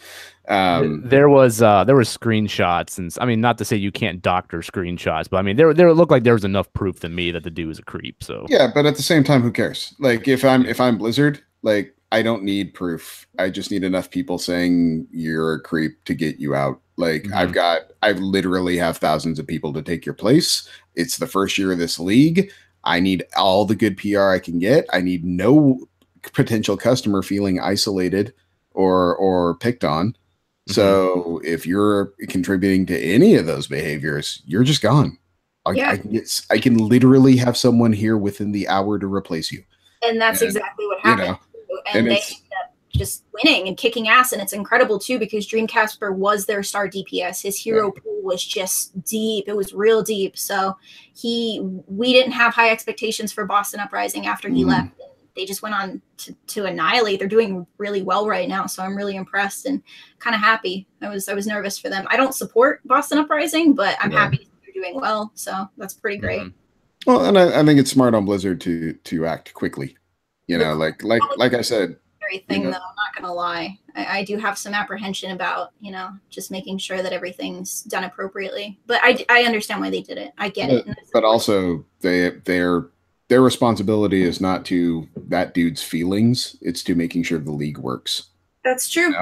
There was screenshots, and I mean, not to say you can't doctor screenshots, but I mean, there looked like there was enough proof to me that the dude was a creep. So yeah, but at the same time, who cares? Like if I'm Blizzard, like I don't need proof. I just need enough people saying you're a creep to get you out. Like I literally have thousands of people to take your place. It's the first year of this league. I need all the good PR I can get. I need no potential customer feeling isolated or picked on. So if you're contributing to any of those behaviors, you're just gone. I can literally have someone here within the hour to replace you. And that's exactly what happened. And they ended up just winning and kicking ass. And it's incredible too, because Dream Casper was their star DPS. His hero pool was just deep. It was real deep. So we didn't have high expectations for Boston Uprising after he left. They just went on to annihilate. They're doing really well right now, so I'm really impressed and kind of happy. I was nervous for them. I don't support Boston Uprising, but I'm happy they're doing well, so that's pretty great. Well, and I think it's smart on Blizzard to act quickly. Like I said, everything, though. I'm not gonna lie. I do have some apprehension about, just making sure that everything's done appropriately. But I understand why they did it. I get it. But also, their responsibility is not to that dude's feelings; it's to making sure the league works. That's true.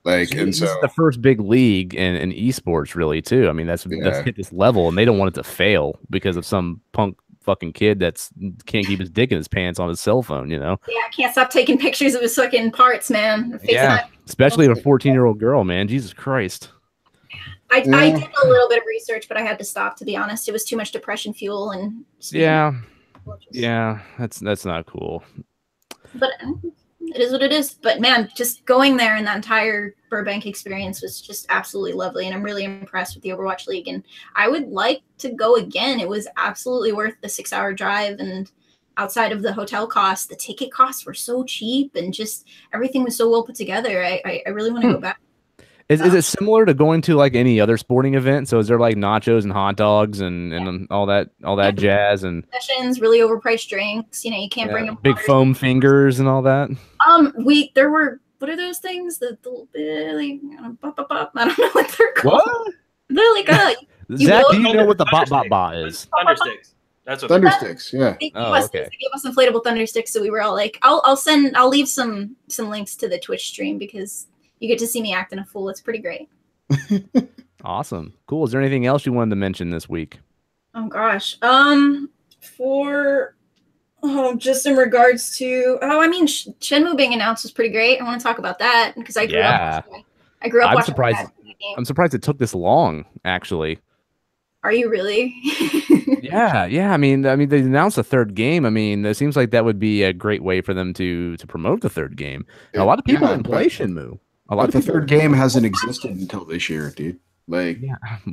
Like, and this is the first big league in esports, really, too. I mean, that's hit this level, and they don't want it to fail because of some punk fucking kid that's can't keep his dick in his pants on his cell phone. Yeah, can't stop taking pictures of his fucking parts, man. Especially a 14-year-old girl, man. Jesus Christ. I did a little bit of research, but I had to stop, to be honest. It was too much depression fuel and that's not cool. But it is what it is. But man, just going there and that entire Burbank experience was just absolutely lovely, and I'm really impressed with the Overwatch League, and I would like to go again. It was absolutely worth the 6-hour drive, and outside of the hotel costs, the ticket costs were so cheap, and just everything was so well put together. I really want to go back. Is it similar to going to like any other sporting event? So is there like nachos and hot dogs and all that jazz and sessions, really overpriced drinks? You can't bring them. Big foam fingers and all that. There were, what are those things? The Billy, I don't know what they're called. What? They're like Zach, do you know what the bop is? Thundersticks. That's what Thundersticks. Yeah. They gave us inflatable Thundersticks, so we were all like, I'll leave some links to the Twitch stream because you get to see me acting a fool. It's pretty great. Awesome. Cool. Is there anything else you wanted to mention this week? Oh gosh. Just in regards to Shenmue being announced was pretty great. I want to talk about that because I grew up watching that game. I'm surprised it took this long, actually. Are you really? Yeah. I mean, they announced a third game. I mean, it seems like that would be a great way for them to promote the third game. A lot of people didn't play Shenmue. The third game hasn't existed until this year, dude. Like,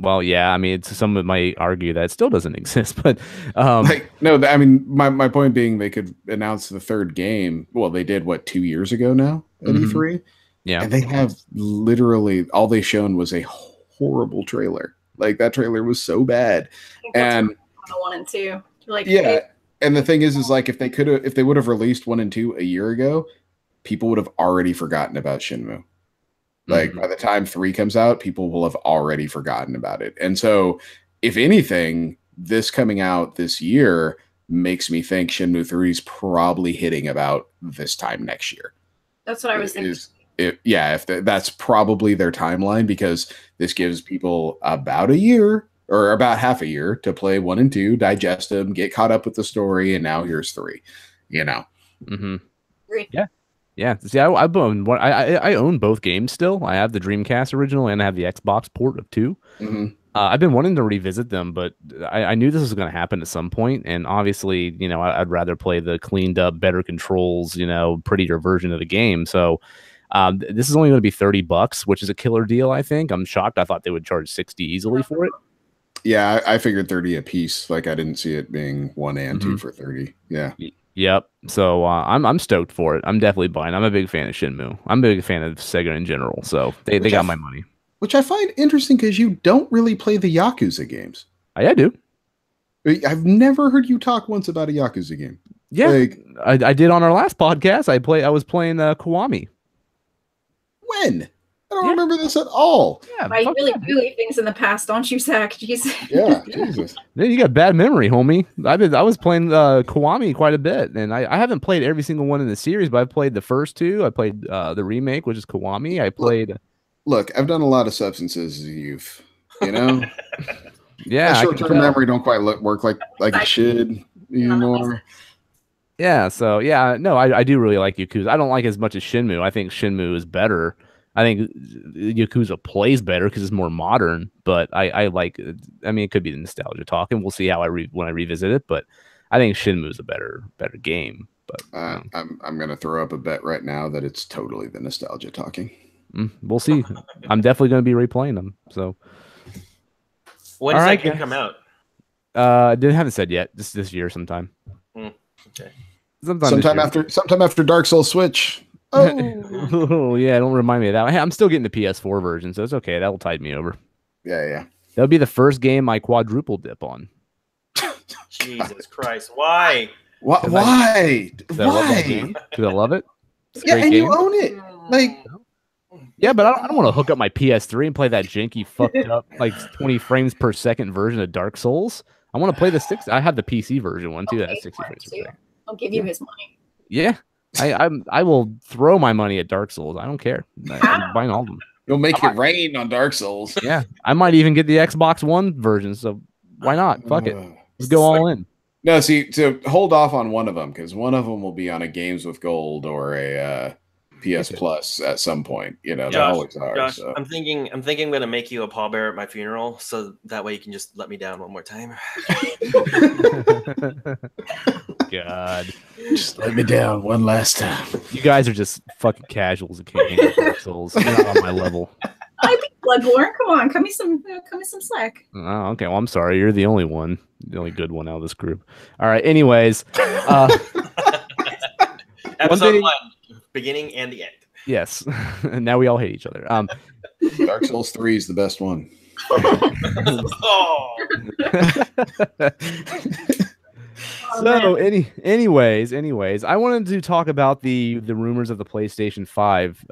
I mean, some might argue that it still doesn't exist, but my point being, they could announce the third game. Well, they did 2 years ago now at E3. Yeah, and they have literally all they shown was a horrible trailer. Like, that trailer was so bad. And 1 and 2, like, and the thing is like if they would have released 1 and 2 a year ago, people would have already forgotten about Shenmue. Like, by the time 3 comes out, people will have already forgotten about it. And so, if anything, this coming out this year makes me think Shenmue 3 is probably hitting about this time next year. That's what I was thinking. That's probably their timeline, because this gives people about a year or about half a year to play 1 and 2, digest them, get caught up with the story, and now here's 3. Yeah. See, I own both games still. I have the Dreamcast original and I have the Xbox port of 2. I've been wanting to revisit them, but I knew this was going to happen at some point. And obviously, I'd rather play the cleaned up, better controls, prettier version of the game. So this is only going to be $30, which is a killer deal, I think. I'm shocked. I thought they would charge 60 easily for it. Yeah, I figured 30 a piece. Like, I didn't see it being 1 and 2 for 30. Yeah. Yep. So I'm stoked for it. I'm definitely buying. I'm a big fan of Shenmue. I'm a big fan of Sega in general. So they got my money. Which I find interesting because you don't really play the Yakuza games. I do. I've never heard you talk once about a Yakuza game. Yeah, like, I did on our last podcast. I was playing Kiwami. When? I don't remember this at all. Yeah, I really do leave things in the past, don't you, Zach? Jeez. Yeah, Jesus. Then you got bad memory, homie. I was playing Kiwami quite a bit, and I haven't played every single one in the series, but I played the first 2. I played the remake, which is Kiwami. I played. Look, I've done a lot of substances as a youth. Yeah, my short-term memory don't quite work like it should anymore. Yeah, so no, I do really like Yakuza. I don't like it as much as Shenmue. I think Shenmue is better. I think Yakuza plays better because it's more modern, but I like. I mean, it could be the nostalgia talk, and we'll see how when I revisit it. But I think Shenmue is a better game. But I'm gonna throw up a bet right now that it's totally the nostalgia talking. We'll see. I'm definitely gonna be replaying them. So when does that game come out? Haven't said yet. This year sometime. Okay. Sometime after Dark Souls Switch. Oh yeah, don't remind me of that. Hey, I'm still getting the PS4 version, so it's okay. That'll tide me over. Yeah. That'll be the first game I quadruple dip on. Jesus Christ! Why? Why? Because I love it. Yeah, Great and game. you own it. Like, Yeah, but I don't want to hook up my PS3 and play that janky, fucked up, like 20 frames per second version of Dark Souls. I want to play the 60. I have the PC version one too. Okay, That's 60 frames per too. second. I'll give you his money. Yeah, I will throw my money at Dark Souls. I don't care. I'm buying all of them. you'll make it rain on Dark Souls. Yeah, I might even get the Xbox One version. So why not? Fuck it. Let's go all in. No, see, to hold off on one of them, because one of them will be on a Games with Gold or a PS Plus at some point. You know, they always are. Josh, So. I'm thinking I'm gonna make you a pallbearer at my funeral, so that way you can just let me down one more time. God, Just let me down one last time. you guys are just fucking casuals and can't handle Dark Souls. You're not on my level. I beat Bloodborne. Come on, cut me some slack. Oh, okay. Well, I'm sorry. You're the only one, the only good one out of this group. All right. Anyways, Episode thing- 1, beginning and the end. yes. Now we all hate each other. Dark Souls 3 is the best one. Oh, So anyways, I wanted to talk about the rumors of the PlayStation 5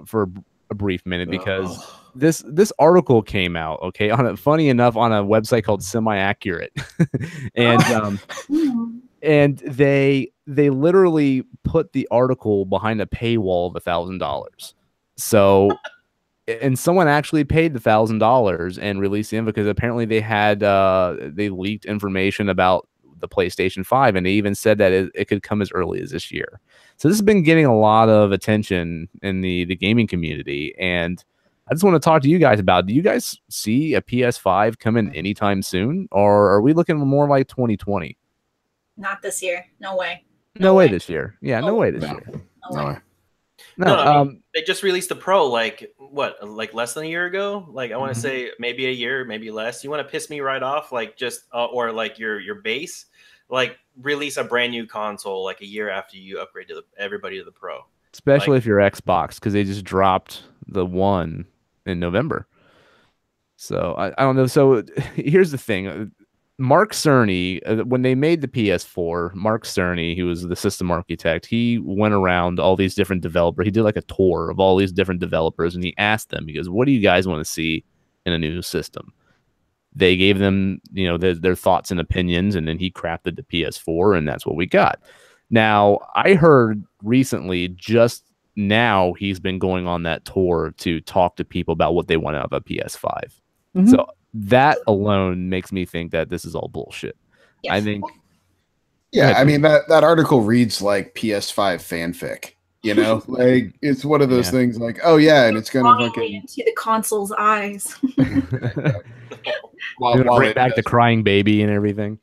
for a brief minute because this article came out, okay, funny enough on a website called Semi Accurate. And they literally put the article behind a paywall of $1,000. So and someone actually paid the $1,000 and released the info because apparently they leaked information about the PlayStation 5, and they even said that it could come as early as this year. So this has been getting a lot of attention in the gaming community, and I just want to talk to you guys about, do you guys see a PS5 coming anytime soon, or are we looking more like 2020? Not this year. No way. No way this year. Yeah, no way this No. year. No way. No, I mean, they just released the Pro like less than a year ago. Like I want to say maybe a year, maybe less. You want to piss me right off, like just or like your base, like release a brand new console like a year after you upgrade to everybody to the Pro. especially if you're Xbox, because they just dropped the One in November. So I don't know. So here's the thing. Mark Cerny, when they made the PS4, Mark Cerny, who was the system architect, he went around all these different developers. He did like a tour of all these different developers, and he asked them, he goes, what do you guys want to see in a new system? They gave them, their thoughts and opinions, and then he crafted the PS4, and that's what we got. Now, I heard recently, just now, he's been going on that tour to talk to people about what they want out of a PS5. Mhm. So that alone makes me think that this is all bullshit. Yes. I think, Yeah, I mean that article reads like PS5 fanfic. You know, like it's one of those things like, oh yeah, and it's gonna Longingly fucking into the console's eyes. You're gonna bring back the crying baby and everything.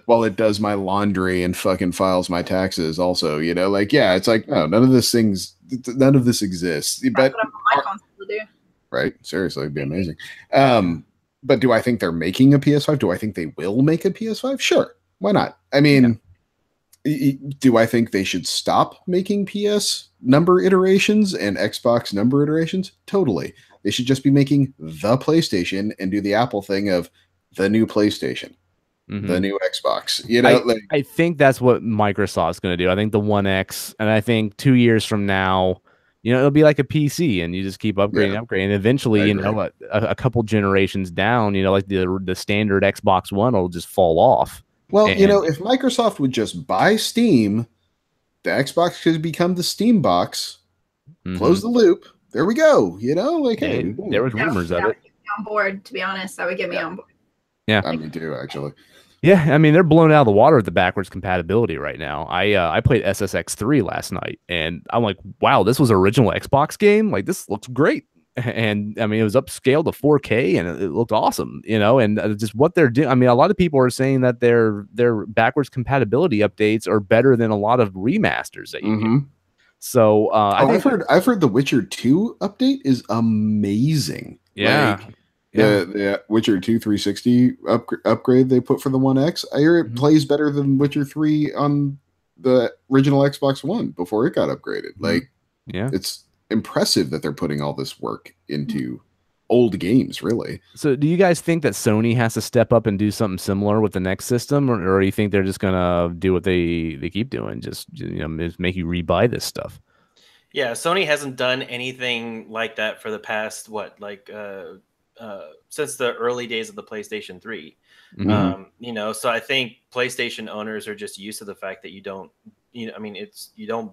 while it does my laundry and fucking files my taxes also, like, yeah, it's like, no, none of this exists. That's But what I want my console to do. right, seriously, it'd be amazing. But do I think they're making a PS5? Do I think they will make a PS5? Sure, why not? I mean, do I think they should stop making PS number iterations and Xbox number iterations? Totally. They should just be making the PlayStation and do the Apple thing of the new PlayStation, the new Xbox. I think that's what Microsoft's going to do. I think the One X, and I think 2 years from now, it'll be like a PC, and you just keep upgrading, and eventually, a couple generations down, like the standard Xbox One will just fall off. Well, if Microsoft would just buy Steam, the Xbox could become the Steam box, close the loop. There we go. Hey, there was rumors of it. That would get me on board, to be honest. That would get me on board. Yeah, I mean, too, actually. Yeah, I mean, they're blown out of the water with the backwards compatibility right now. I played SSX3 last night, and I'm like, wow, this was an original Xbox game. Like, this looks great. And I mean, it was upscaled to 4K, and it looked awesome, and just what they're doing. I mean, a lot of people are saying that their backwards compatibility updates are better than a lot of remasters that you get. So I've heard the Witcher 2 update is amazing. Yeah. The Witcher 2 360 upgrade they put for the One X, I hear it plays better than Witcher 3 on the original Xbox One before it got upgraded. Like, it's impressive that they're putting all this work into old games, really. So do you guys think that Sony has to step up and do something similar with the next system, or do you think they're just gonna do what they keep doing, just make you rebuy this stuff? Yeah, Sony hasn't done anything like that for the past since the early days of the PlayStation 3. So I think PlayStation owners are just used to the fact that you don't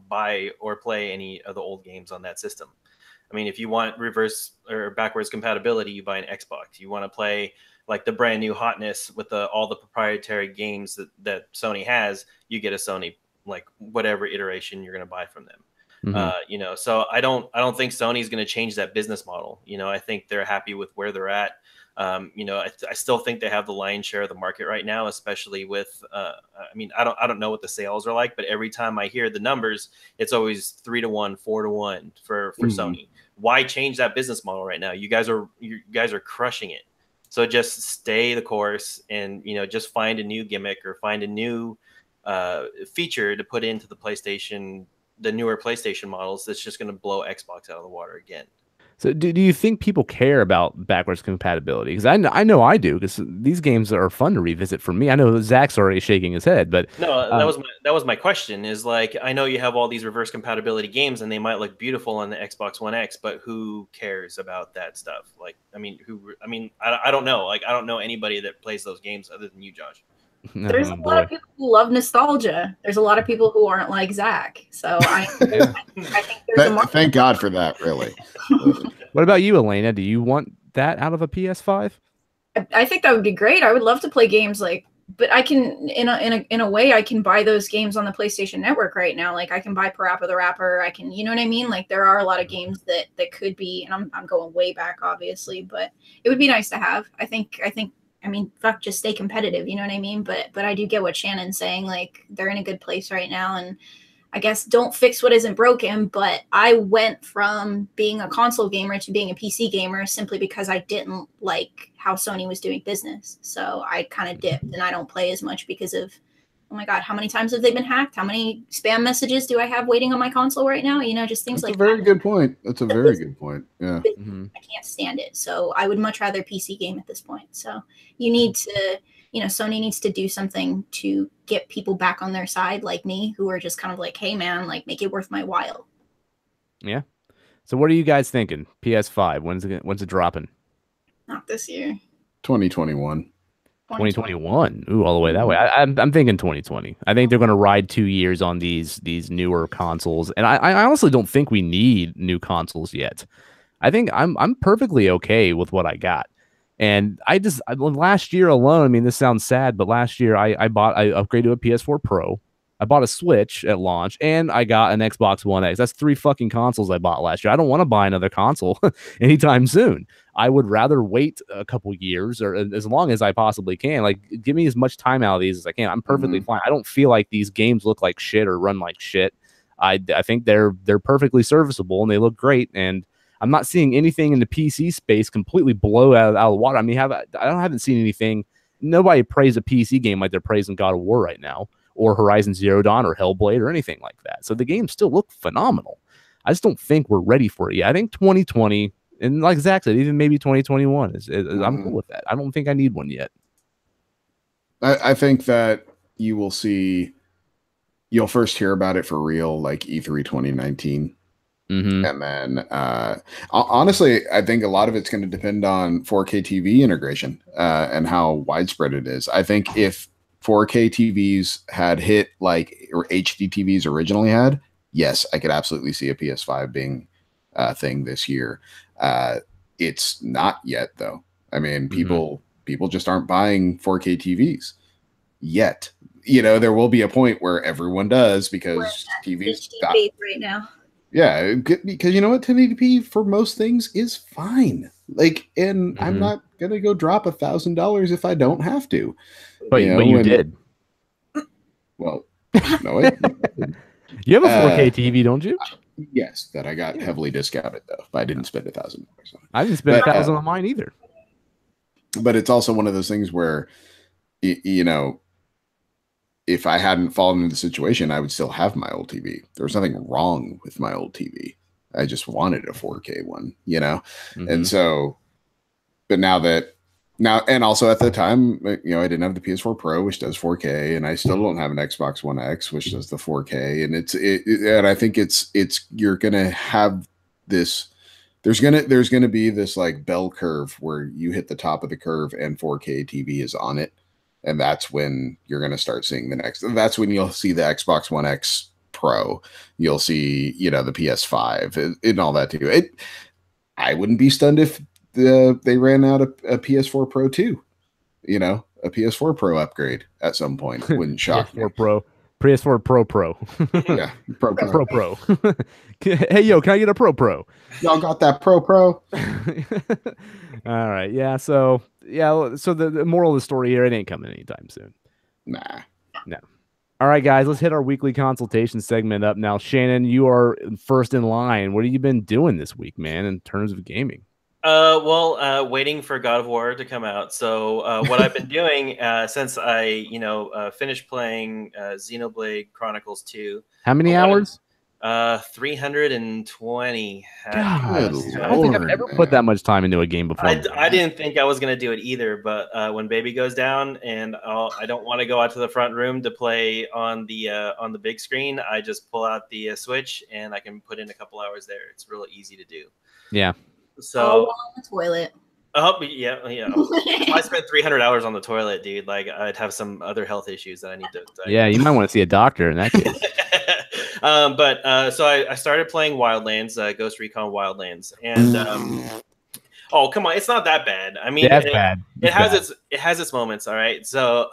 buy or play any of the old games on that system. I mean, if you want reverse or backwards compatibility, you buy an Xbox. You want to play like the brand new hotness with all the proprietary games that Sony has, you get a Sony, like whatever iteration you're going to buy from them. So I don't think Sony's going to change that business model. I think they're happy with where they're at. I still think they have the lion's share of the market right now, especially with, I don't know what the sales are like, but every time I hear the numbers, it's always 3-1, 4-1 for Sony. Why change that business model right now? You guys are crushing it. So just stay the course and, just find a new gimmick or find a new feature to put into the newer PlayStation models that's just going to blow Xbox out of the water again. So do you think people care about backwards compatibility? Because I know I do, because these games are fun to revisit for me. I know Zach's already shaking his head, but no, that was my question. Is like, I know you have all these reverse compatibility games, and they might look beautiful on the Xbox One X, but who cares about that stuff? Like, I don't know. Like, I don't know anybody that plays those games other than you, Josh. There's a lot of people who love nostalgia. There's a lot of people who aren't like Zach. So I think there's a market. Thank God for that, really. What about you, Elena? Do you want that out of a PS5? I think that would be great. I would love to play games but I can, in a way, I can buy those games on the PlayStation Network right now. Like, I can buy Parappa the Rapper. I can, you know what I mean? Like, there are a lot of games that could be, and I'm going way back, obviously, but it would be nice to have. I think, fuck, just stay competitive, you know what I mean? But I do get what Shannon's saying. Like, they're in a good place right now, and I guess don't fix what isn't broken. But I went from being a console gamer to being a PC gamer simply because I didn't like how Sony was doing business. So I kind of dipped, and I don't play as much because of, oh my God, how many times have they been hacked? How many spam messages do I have waiting on my console right now? Just things like that. That's a very good point. That's a very good point. Yeah. I can't stand it. So I would much rather PC game at this point. So you need to, Sony needs to do something to get people back on their side, like me, who are just kind of like, hey man, like, make it worth my while. Yeah. So what are you guys thinking? PS5, when's it dropping? Not this year. 2021. 2021. Ooh, all the way that way. I'm thinking 2020. I think they're going to ride 2 years on these newer consoles, and I honestly don't think we need new consoles yet. I think I'm perfectly okay with what I got. And last year alone, this sounds sad, but last year I upgraded to a PS4 Pro. I bought a Switch at launch, and I got an Xbox One X. That's 3 fucking consoles I bought last year. I don't want to buy another console anytime soon. I would rather wait a couple years, or as long as I possibly can. Like, give me as much time out of these as I can. I'm perfectly fine. I don't feel like these games look like shit or run like shit. I think they're perfectly serviceable, and they look great. And I'm not seeing anything in the PC space completely blow out of the water. I haven't seen anything. Nobody praise a PC game like they're praising God of War right now, or Horizon Zero Dawn, or Hellblade, or anything like that. So the games still look phenomenal. I just don't think we're ready for it yet. I think 2020, and like Zach said, even maybe 2021 is I'm cool with that. I don't think I need one yet. I think that you'll first hear about it for real, like E3 2019. And then, honestly, I think a lot of it's going to depend on 4K TV integration and how widespread it is. I think if 4K TVs had hit like HD TVs originally had, yes, I could absolutely see a PS5 being a thing this year. It's not yet, though. People just aren't buying 4K TVs yet. There will be a point where everyone does, because TVs right now. Yeah, because you know what, 1080p for most things is fine. Like, and I'm not gonna go drop $1,000 if I don't have to. But you did. Well, no, you have a 4K TV, don't you? Yes, that I got heavily discounted though. But I didn't spend $1,000 on it. I didn't spend $1,000 on mine either. But it's also one of those things where, if I hadn't fallen into the situation, I would still have my old TV. There was nothing wrong with my old TV. I just wanted a 4K one, And so, but now that Now, and also at the time, I didn't have the PS4 Pro, which does 4K, and I still don't have an Xbox One X, which does the 4K. And and I think you're gonna have this. There's gonna be this like bell curve where you hit the top of the curve and 4K TV is on it, and that's when you're gonna start seeing the next. That's when you'll see the Xbox One X Pro. You'll see the PS5 and all that too. I wouldn't be stunned if they ran out a PS4 Pro too. A PS4 Pro upgrade at some point wouldn't shock me. PS4 Pro. Yeah, Pro. Hey, yo, can I get a Pro? Y'all got that Pro? All right, yeah. So the moral of the story here, it ain't coming anytime soon. Nah. No. All right, guys, let's hit our weekly consultation segment up now. Shannon, you are first in line. What have you been doing this week, man, in terms of gaming? Waiting for God of War to come out. So what I've been doing since I, finished playing Xenoblade Chronicles 2. How many hours? 320. God, I don't think I've ever put that much time into a game before. I didn't think I was going to do it either, but when baby goes down and I don't want to go out to the front room to play on the big screen, I just pull out the Switch and I can put in a couple hours there. It's really easy to do. Yeah. So on the toilet. Oh yeah. If I spent 300 hours on the toilet, dude, like I'd have some other health issues that I need to. Yeah, you might want to see a doctor in that case. So I started playing Wildlands, Ghost Recon Wildlands, and oh come on, it's not that bad. I mean, yeah, it's bad. It has its moments. All right, so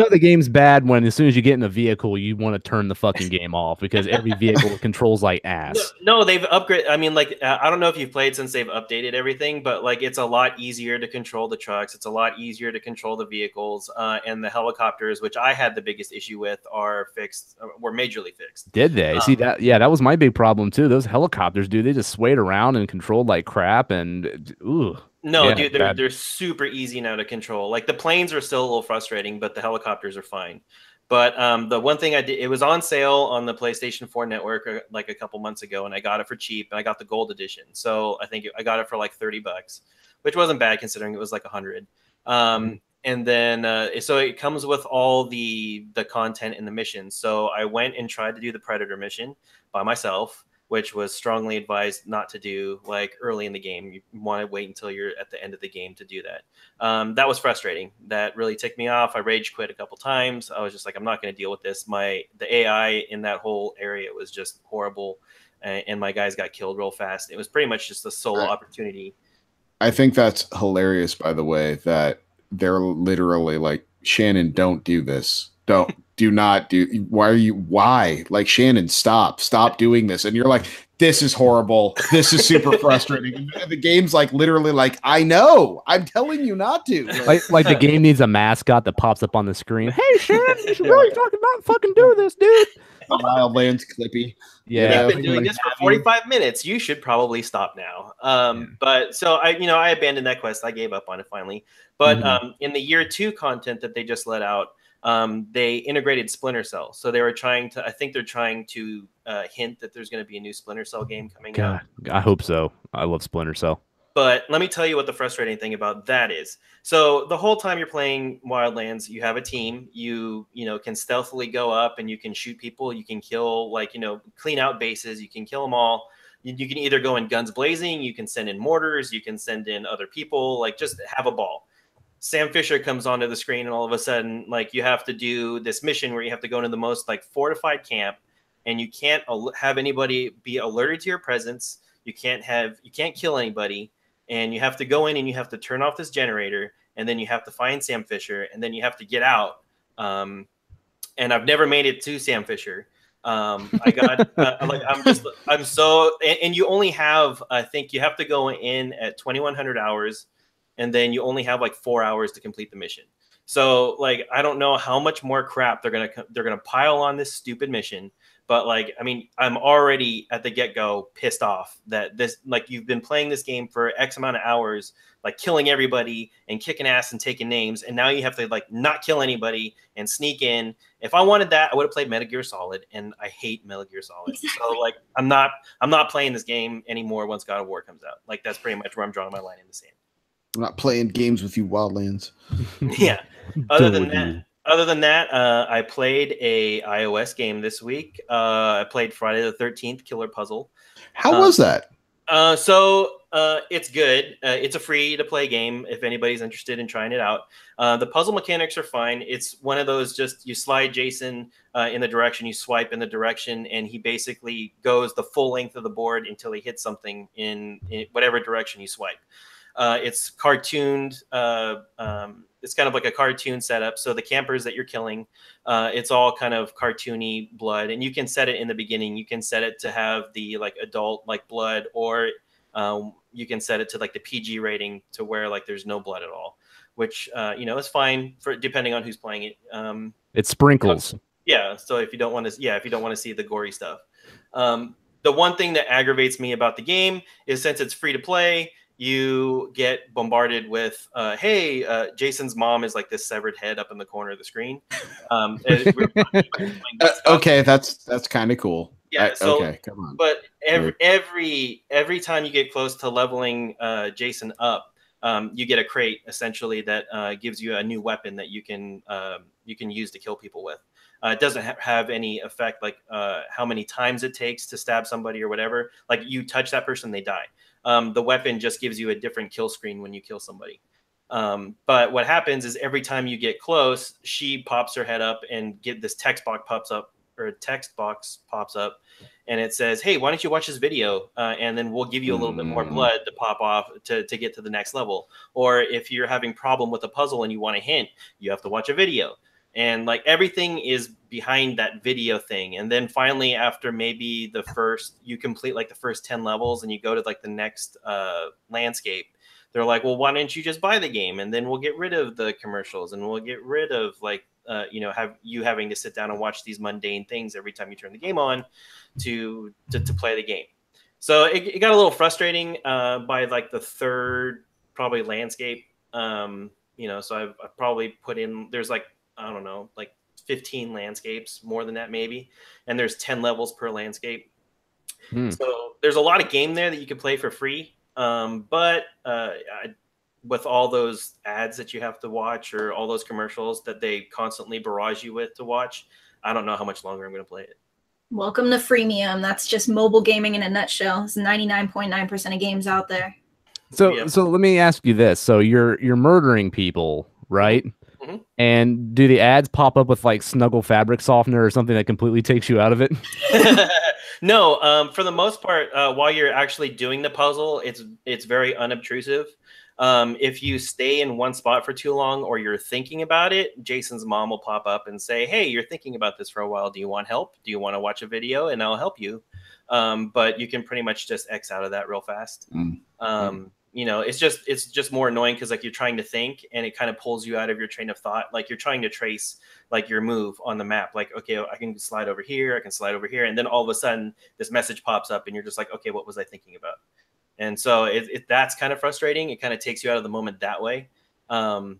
the game's bad when as soon as you get in the vehicle, you want to turn the fucking game off because every vehicle controls like ass. No, they've upgraded. I mean, like I don't know if you've played since they've updated everything, but like it's a lot easier to control the trucks. It's a lot easier to control the vehicles, and the helicopters, which I had the biggest issue with, are fixed. Were majorly fixed. Did they? See that? Yeah, that was my big problem too. Those helicopters, dude, they just swayed around and controlled like crap, and ooh. No, dude, they're super easy now to control. Like the planes are still a little frustrating, but the helicopters are fine. But the one thing I did, it was on sale on the PlayStation 4 network like a couple months ago, and I got it for cheap, and I got the gold edition. So I think I got it for like $30, which wasn't bad considering it was like 100. And then so it comes with all the content in the mission. So I went and tried to do the Predator mission by myself, which was strongly advised not to do like early in the game. You want to wait until you're at the end of the game to do that. That was frustrating. That really ticked me off. I rage quit a couple times. I was just like, I'm not going to deal with this. The AI in that whole area was just horrible. And my guys got killed real fast. It was pretty much just a solo opportunity. I think that's hilarious, by the way, that they're literally like, Shannon, don't do this. Do not do. Why? Like, Shannon, stop doing this. And you're like, this is horrible. This is super frustrating. The game's like literally like, I know. I'm telling you not to. Like the game needs a mascot that pops up on the screen. Hey, Shannon, you should really talking about fucking do this, dude. Wildlands Clippy. Yeah, you've been doing this for 45 minutes. You should probably stop now. But so I abandoned that quest. I gave up on it finally. But in the year 2 content that they just let out, they integrated Splinter Cell. So they're trying to hint that there's going to be a new Splinter Cell game coming out. I hope so. I love Splinter Cell. But let me tell you what the frustrating thing about that is. So the whole time you're playing Wildlands, you have a team. You can stealthily go up and you can shoot people. You can kill, clean out bases. You can kill them all. You can either go in guns blazing. You can send in mortars. You can send in other people. Like, just have a ball. Sam Fisher comes onto the screen, and all of a sudden, like, you have to do this mission where you have to go into the most fortified camp, and you can't have anybody be alerted to your presence. You can't kill anybody, and you have to go in and you have to turn off this generator, and then you have to find Sam Fisher, and then you have to get out. And I've never made it to Sam Fisher. I got and you only have, I think you have to go in at 2100 hours. And then you only have 4 hours to complete the mission. So I don't know how much more crap they're gonna pile on this stupid mission. But I'm already at the get-go pissed off that this, you've been playing this game for X amount of hours, killing everybody and kicking ass and taking names, and now you have to not kill anybody and sneak in. If I wanted that, I would have played Metal Gear Solid, and I hate Metal Gear Solid. So I'm not playing this game anymore once God of War comes out. That's pretty much where I'm drawing my line in the sand. I'm not playing games with you, Wildlands. Yeah. Other than that, I played a iOS game this week. I played Friday the 13th Killer Puzzle. How was that? It's good. It's a free to play game if anybody's interested in trying it out. The puzzle mechanics are fine. It's one of those just you slide Jason in the direction, you swipe in the direction, and he basically goes the full length of the board until he hits something in whatever direction you swipe. It's cartooned. It's kind of like a cartoon setup. So the campers that you're killing, it's all kind of cartoony blood, and you can set it in the beginning. You can set it to have the like adult like blood, or you can set it to like the PG rating to where like there's no blood at all, which is fine for depending on who's playing it. It sprinkles. Yeah. So if you don't want to see the gory stuff, the one thing that aggravates me about the game is since it's free to play, you get bombarded with, hey, Jason's mom is like this severed head up in the corner of the screen. Okay, that's kind of cool. Yeah. Okay, come on. But every time you get close to leveling Jason up, you get a crate essentially that gives you a new weapon that you can use to kill people with. It doesn't have any effect like how many times it takes to stab somebody or whatever. Like you touch that person, they die. The weapon just gives you a different kill screen when you kill somebody. But what happens is every time you get close, she pops her head up and this text box pops up, and it says, hey, why don't you watch this video? And then we'll give you a little bit more blood to pop off to get to the next level. Or if you're having problem with a puzzle and you want a hint, you have to watch a video. And like everything is behind that video thing. And then finally, after maybe you complete like the first 10 levels and you go to like the next landscape, they're like, well, why don't you just buy the game? And then we'll get rid of the commercials and we'll get rid of like, having to sit down and watch these mundane things every time you turn the game on to play the game. So it got a little frustrating by like the third probably landscape. So I've probably put in, there's like, I don't know, like 15 landscapes, more than that maybe. And there's 10 levels per landscape. So there's a lot of game there that you can play for free. But with all those ads that you have to watch or all those commercials that they constantly barrage you with to watch, I don't know how much longer I'm going to play it. Welcome to freemium. That's just mobile gaming in a nutshell. It's 99.9% of games out there. So let me ask you this. So you're murdering people, right? Mm-hmm. And do the ads pop up with like Snuggle fabric softener or something that completely takes you out of it? No, for the most part, while you're actually doing the puzzle, it's very unobtrusive. If you stay in one spot for too long or you're thinking about it, Jason's mom will pop up and say, hey, you're thinking about this for a while. Do you want help? Do you want to watch a video? And I'll help you. But you can pretty much just X out of that real fast. It's just more annoying because like you're trying to think and it kind of pulls you out of your train of thought. Like you're trying to trace like your move on the map. Like, okay, I can slide over here. I can slide over here. And then all of a sudden this message pops up and you're just like, okay, what was I thinking about? And so that's kind of frustrating. It kind of takes you out of the moment that way. It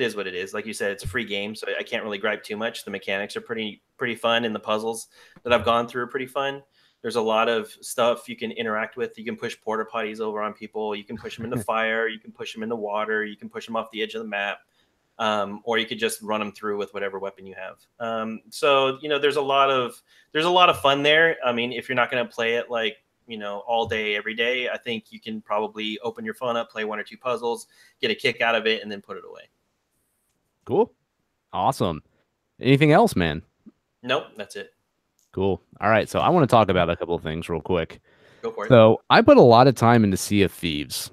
is what it is. Like you said, it's a free game, so I can't really gripe too much. The mechanics are pretty fun, and the puzzles that I've gone through are pretty fun. There's a lot of stuff you can interact with. You can push porta potties over on people. You can push them into fire. You can push them into water. You can push them off the edge of the map. Or you could just run them through with whatever weapon you have. There's a lot of fun there. I mean, if you're not going to play it like, all day, every day, I think you can probably open your phone up, play one or two puzzles, get a kick out of it, and then put it away. Cool. Awesome. Anything else, man? Nope, that's it. Cool. All right. So I want to talk about a couple of things real quick. Go for it. So I put a lot of time into Sea of Thieves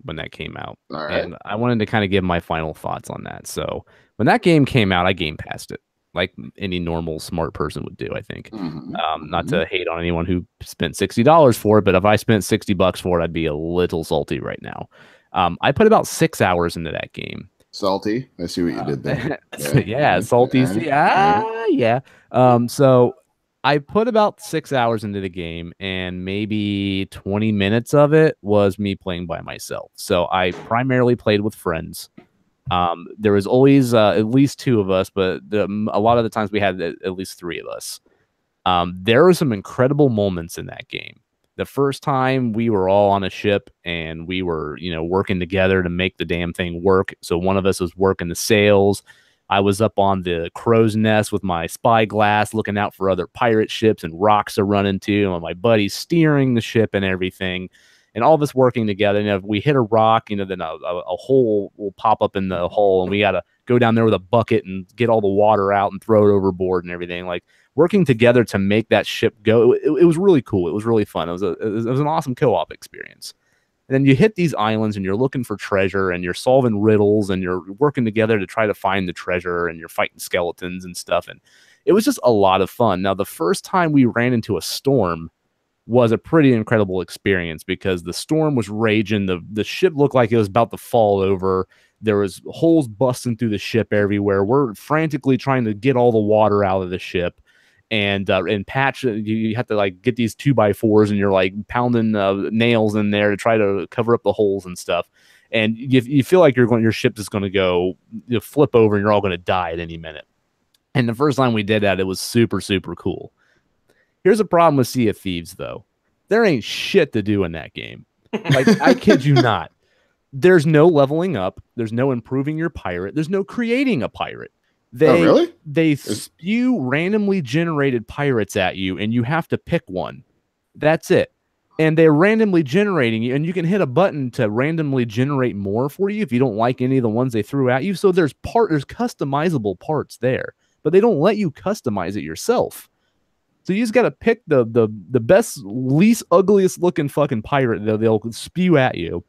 when that came out. All right. And I wanted to kind of give my final thoughts on that. So when that game came out, I game passed it like any normal smart person would do, I think. Not to hate on anyone who spent $60 for it, but if I spent $60 for it, I'd be a little salty right now. I put about 6 hours into that game. Salty. I see what you did there. Yeah, salty. Yeah. So I put about 6 hours into the game, and maybe 20 minutes of it was me playing by myself. So I primarily played with friends. There was always at least two of us, but a lot of the times we had at least three of us. There were some incredible moments in that game. The first time we were all on a ship and we were, working together to make the damn thing work. So one of us was working the sails. I was up on the crow's nest with my spyglass looking out for other pirate ships and rocks to run into, and my buddy's steering the ship and everything. And all of us working together. If we hit a rock, then a hole will pop up in the hull, and we got to go down there with a bucket and get all the water out and throw it overboard and everything. Like working together to make that ship go. It was really cool. It was really fun. It was an awesome co-op experience. And then you hit these islands and you're looking for treasure and you're solving riddles and you're working together to try to find the treasure and you're fighting skeletons and stuff. And it was just a lot of fun. Now, the first time we ran into a storm was a pretty incredible experience because the storm was raging. The ship looked like it was about to fall over. There was holes busting through the ship everywhere. We're frantically trying to get all the water out of the ship. And patch, you have to like get these 2x4s and you're like pounding nails in there to try to cover up the holes and stuff. And you feel like your ship is going to go flip over and you're all going to die at any minute. And the first time we did that, it was super, super cool. Here's a problem with Sea of Thieves, though. There ain't shit to do in that game. Like, I kid you not. There's no leveling up. There's no improving your pirate. There's no creating a pirate. They spew randomly generated pirates at you, and you have to pick one. That's it. And they're randomly generating you, and you can hit a button to randomly generate more for you if you don't like any of the ones they threw at you. So there's customizable parts there, but they don't let you customize it yourself. So you just got to pick the best, least ugliest looking fucking pirate that they'll spew at you.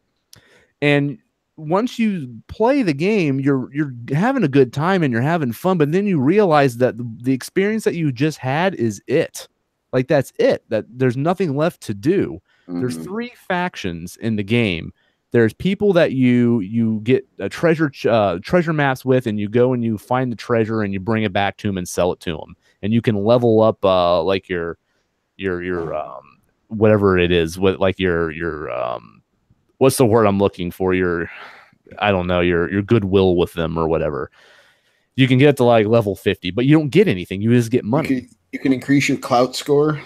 And once you play the game, you're having a good time and you're having fun, but then you realize that the experience that you just had is it. Like, that's it. That there's nothing left to do. Mm-hmm. There's 3 factions in the game. There's people that you get a treasure maps with, and you go and you find the treasure and you bring it back to them and sell it to them. And you can level up like your whatever it is, what like your what's the word I'm looking for? Your goodwill with them or whatever. You can get to like level 50, but you don't get anything. You just get money. You can increase your clout score.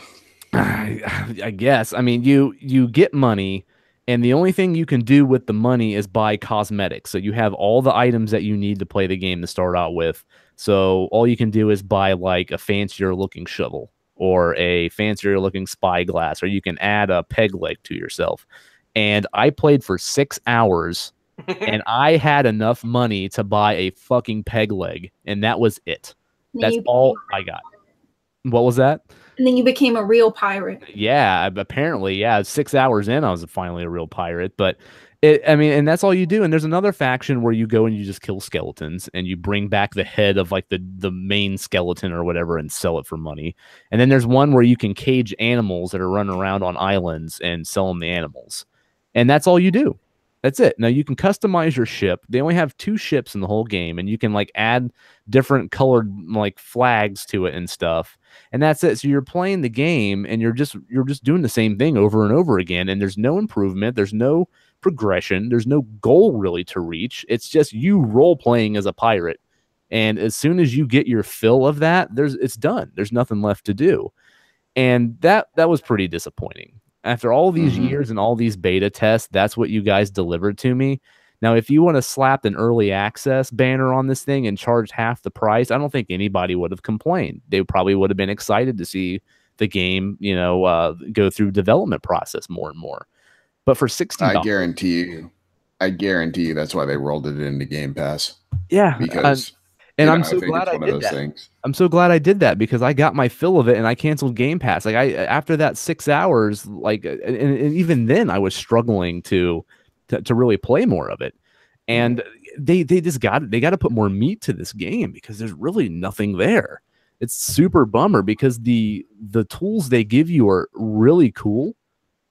I guess. I mean, you get money, and the only thing you can do with the money is buy cosmetics. So you have all the items that you need to play the game to start out with. So all you can do is buy like a fancier looking shovel or a fancier looking spyglass, or you can add a peg leg to yourself. And I played for 6 hours and I had enough money to buy a fucking peg leg, and that was it. That's all I got. What was that? And then you became a real pirate. Yeah, apparently, yeah. 6 hours in, I was finally a real pirate. But and that's all you do. And there's another faction where you go and you just kill skeletons and you bring back the head of like the main skeleton or whatever and sell it for money. And then there's one where you can cage animals that are running around on islands and sell them the animals. And that's all you do. That's it. Now you can customize your ship. They only have 2 ships in the whole game, and you can like add different colored like flags to it and stuff. And that's it. So you're playing the game and you're just doing the same thing over and over again. And there's no improvement. There's no progression. There's no goal really to reach. It's just you role playing as a pirate. And as soon as you get your fill of that, it's done. There's nothing left to do. And that was pretty disappointing. After all these years and all these beta tests, that's what you guys delivered to me. Now, if you want to slap an early access banner on this thing and charge half the price, I don't think anybody would have complained. They probably would have been excited to see the game, go through development process more and more. But for $60, I guarantee you that's why they rolled it into Game Pass. Yeah, because I'm so glad I did that. I'm so glad I did that because I got my fill of it and I canceled Game Pass. Like after that 6 hours, like, and even then I was struggling to really play more of it. And they got to put more meat to this game because there's really nothing there. It's super bummer because the tools they give you are really cool,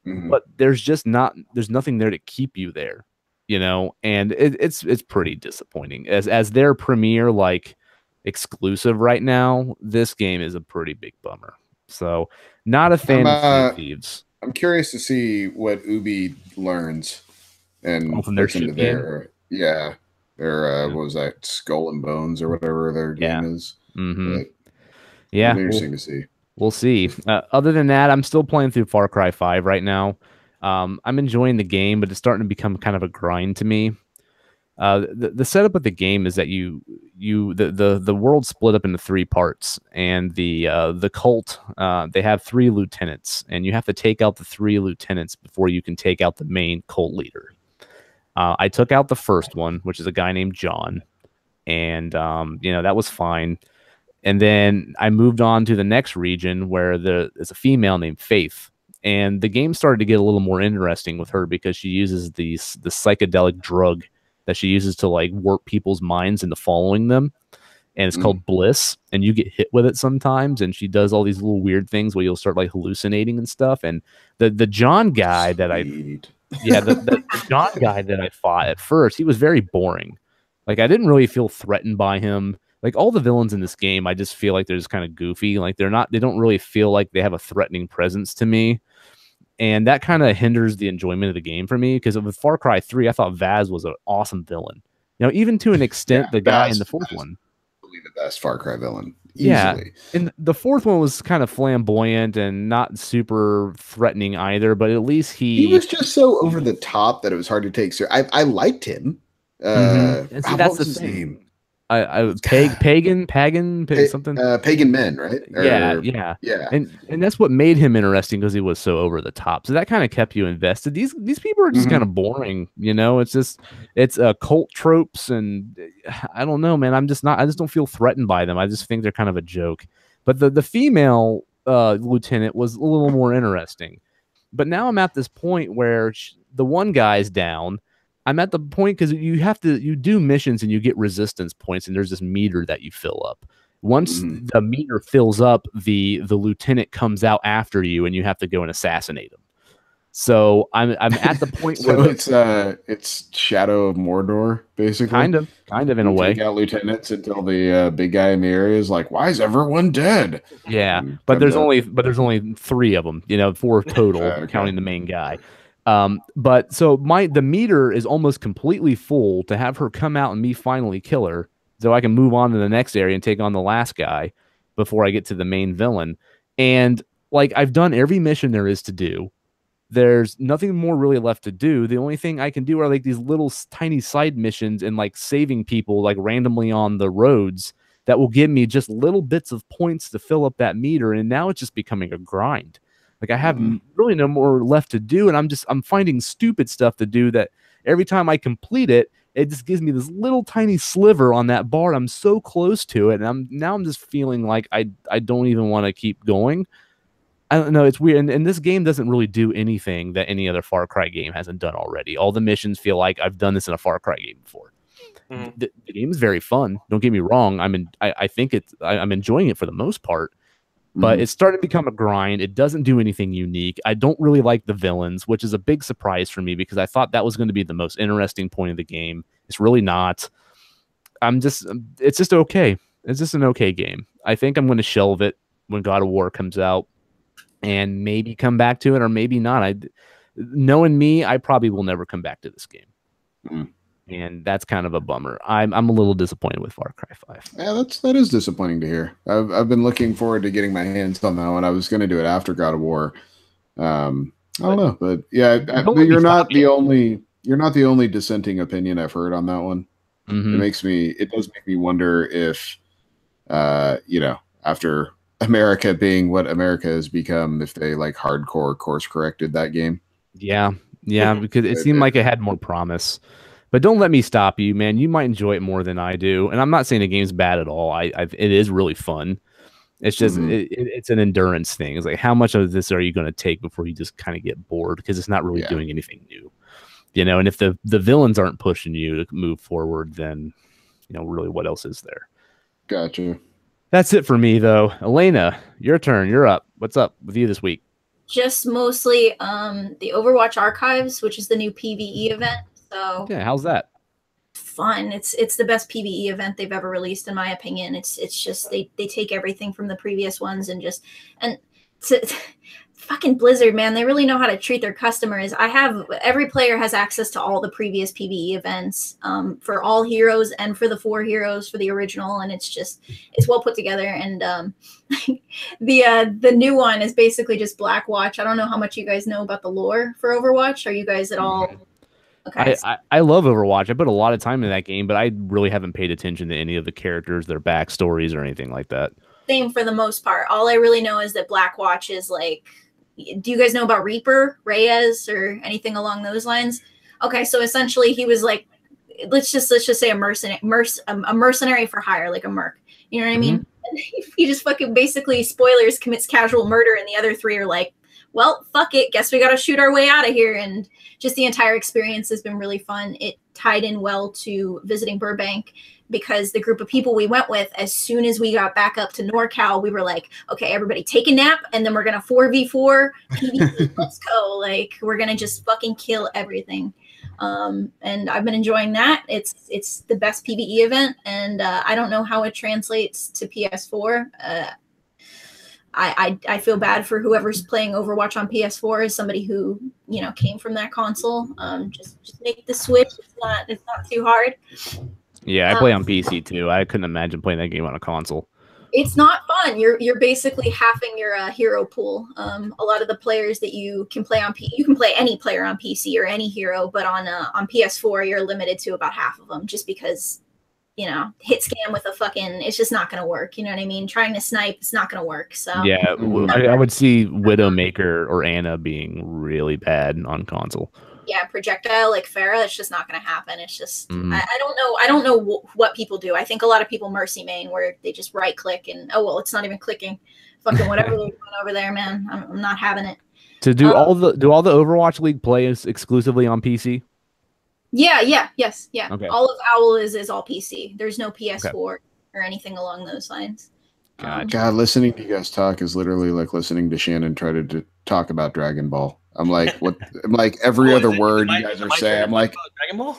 but there's nothing there to keep you there. And it's pretty disappointing as their premier like exclusive right now. This game is a pretty big bummer. So not a fan of Thieves. I'm curious to see what Ubi learns and from their ship their what was that, Skull and Bones or whatever their game is. Yeah, interesting to see. We'll see. Other than that, I'm still playing through Far Cry 5 right now. I'm enjoying the game, but it's starting to become kind of a grind to me. The setup of the game is that the world split up into three parts, and the cult they have three lieutenants, and you have to take out the three lieutenants before you can take out the main cult leader. I took out the first one, which is a guy named John, and that was fine. And then I moved on to the next region where there's a female named Faith. And the game started to get a little more interesting with her because she uses the psychedelic drug that she uses to like warp people's minds into following them. And it's called Bliss. And you get hit with it sometimes. And she does all these little weird things where you'll start like hallucinating and stuff. And the John guy that the John guy that I fought at first, he was very boring. Like I didn't really feel threatened by him. Like all the villains in this game, I just feel like they're just kind of goofy. Like they don't really feel like they have a threatening presence to me. And that kind of hinders the enjoyment of the game for me. Because with Far Cry 3, I thought Vaz was an awesome villain. Even to an extent, the guy in the fourth one. Probably the best Far Cry villain. Easily. Yeah. And the fourth one was kind of flamboyant and not super threatening either. But at least he was just so over the top that it was hard to take seriously. I liked him. And see, that's the thing. Pagan, something. Pagan Men, right? Yeah. And that's what made him interesting because he was so over the top. So that kind of kept you invested. These people are just kind of boring, It's cult tropes, and I don't know, man. I just don't feel threatened by them. I just think they're kind of a joke. But the female lieutenant was a little more interesting. But now I'm at this point where the one guy's down. I'm at the point because you do missions and you get resistance points, and there's this meter that you fill up. Once the meter fills up, the lieutenant comes out after you, and you have to go and assassinate him. So I'm at the point so where it's Shadow of Mordor, basically. Kind of in a way. Take out lieutenants until the big guy in the area is like, "Why is everyone dead?" Yeah, but there's only three of them. 4 total, okay. Counting the main guy. But so the meter is almost completely full to have her come out and me finally kill her, so I can move on to the next area and take on the last guy before I get to the main villain. And like I've done every mission there is to do. There's nothing more really left to do. The only thing I can do are like these little tiny side missions and like saving people like randomly on the roads that will give me just little bits of points to fill up that meter. And now it's just becoming a grind. Like I have really no more left to do, and I'm finding stupid stuff to do that every time I complete it, it just gives me this little tiny sliver on that bar. I'm so close to it, and I'm just feeling like I don't even want to keep going. I don't know, it's weird, and this game doesn't really do anything that any other Far Cry game hasn't done already. All the missions feel like I've done this in a Far Cry game before. The game is very fun. Don't get me wrong. I think I'm enjoying it for the most part. But it's starting to become a grind. It doesn't do anything unique. I don't really like the villains, which is a big surprise for me because I thought that was going to be the most interesting point of the game. It's really not. It's just okay. It's just an okay game. I think I'm going to shelve it when God of War comes out and maybe come back to it or maybe not. Knowing me, I probably will never come back to this game. And that's kind of a bummer. I'm a little disappointed with Far Cry 5. Yeah, that is disappointing to hear. I've been looking forward to getting my hands on that one. I was going to do it after God of War. I don't know, but yeah, you're not the only dissenting opinion I've heard on that one. It does make me wonder if, after America being what America has become, if they like hardcore course corrected that game. Yeah, because it seemed like it had more promise. But don't let me stop you, man. You might enjoy it more than I do. And I'm not saying the game's bad at all. It is really fun. It's just it's an endurance thing. It's like, how much of this are you going to take before you just kind of get bored? Because it's not really doing anything new. And if the villains aren't pushing you to move forward, then, really what else is there? Gotcha. That's it for me, though. Elena, your turn. You're up. What's up with you this week? Just mostly the Overwatch Archives, which is the new PvE event. So yeah, how's that? Fun. It's the best PvE event they've ever released, in my opinion. It's just they take everything from the previous ones and fucking Blizzard, man, they really know how to treat their customers. Every player has access to all the previous PvE events for all heroes and for the 4 heroes for the original, and it's well put together. And the new one is basically just Blackwatch. I don't know how much you guys know about the lore for Overwatch. Are you guys at all? Okay. I love Overwatch. I put a lot of time in that game, but I really haven't paid attention to any of the characters, their backstories, or anything like that. Same for the most part. All I really know is that Blackwatch is like, do you guys know about Reaper, Reyes, or anything along those lines? Okay, so essentially he was like, let's just say a mercenary for hire, like a merc. You know what I mean? And he just fucking basically, spoilers, commits casual murder, and the other 3 are like, well, fuck it, guess we gotta shoot our way out of here. And just the entire experience has been really fun. It tied in well to visiting Burbank, because the group of people we went with, as soon as we got back up to NorCal, we were like, okay, everybody take a nap, and then we're going to 4v4 PvP. Let's go. Like, we're going to just fucking kill everything. And I've been enjoying that. It's the best PvE event, and I don't know how it translates to PS4. I feel bad for whoever's playing Overwatch on PS4 as somebody who, you know, came from that console. Just make the switch. It's not too hard. Yeah, I play on PC too. I couldn't imagine playing that game on a console. It's not fun. You're basically halving your hero pool. A lot of the players that you can play on you can play any player on PC or any hero, but on PS4 you're limited to about half of them, just because, you know, hit scam with a fucking, it's just not going to work. You know what I mean? Trying to snipe, it's not going to work. So yeah, I would see Widowmaker or Ana being really bad on console. Yeah, projectile like Pharah, it's just not going to happen. It's just I don't know what people do. I think a lot of people mercy main, where they just right click and it's not even clicking. Fucking whatever they're doing over there, man. I'm not having it. So do all the Overwatch League players exclusively on PC? Yeah. Okay. All of Owl is all PC. There's no PS4 or anything along those lines. God, listening to you guys talk is literally like listening to Shannon try to talk about Dragon Ball. I'm like, what? I'm like every other word you guys are saying. I'm like, Dragon Ball.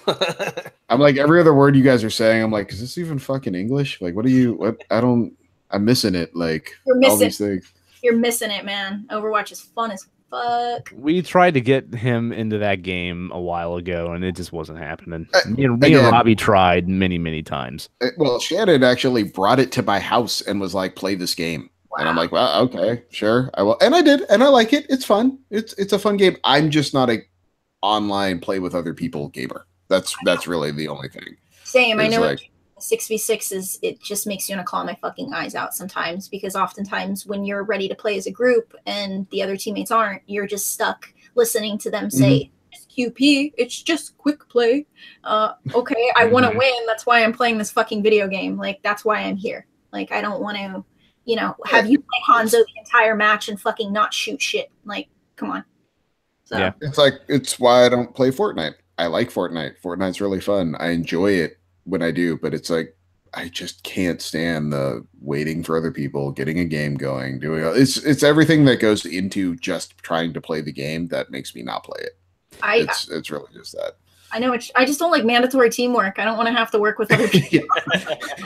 I'm like every other word you guys are saying. I'm like, is this even fucking English? Like, what are you? What? I'm missing it. Like all these things. You're missing it, man. Overwatch is fun as fuck. We tried to get him into that game a while ago, and it just wasn't happening. Me and Robbie tried many times. Well, Shannon actually brought it to my house and was like, "Play this game." Wow. And I'm like, well, okay, sure, I will. And I did, and I like it. It's fun. It's a fun game. I'm just not a online play with other people gamer. That's really the only thing. Same. I know like, 6v6 it just makes you want to claw my fucking eyes out sometimes, because oftentimes when you're ready to play as a group and the other teammates aren't, you're just stuck listening to them say, it's QP, it's just quick play. Okay, I want to win. That's why I'm playing this fucking video game. Like, that's why I'm here. Like, I don't want to, you know, have you play Hanzo the entire match and fucking not shoot shit. Like, come on. So. Yeah. It's why I don't play Fortnite. I like Fortnite. Fortnite's really fun. I enjoy it when I do, but it's like, I just can't stand the waiting for other people, getting a game going, doing it's everything that goes into just trying to play the game that makes me not play it. It's really just that. I know I just don't like mandatory teamwork. I don't want to have to work with other people.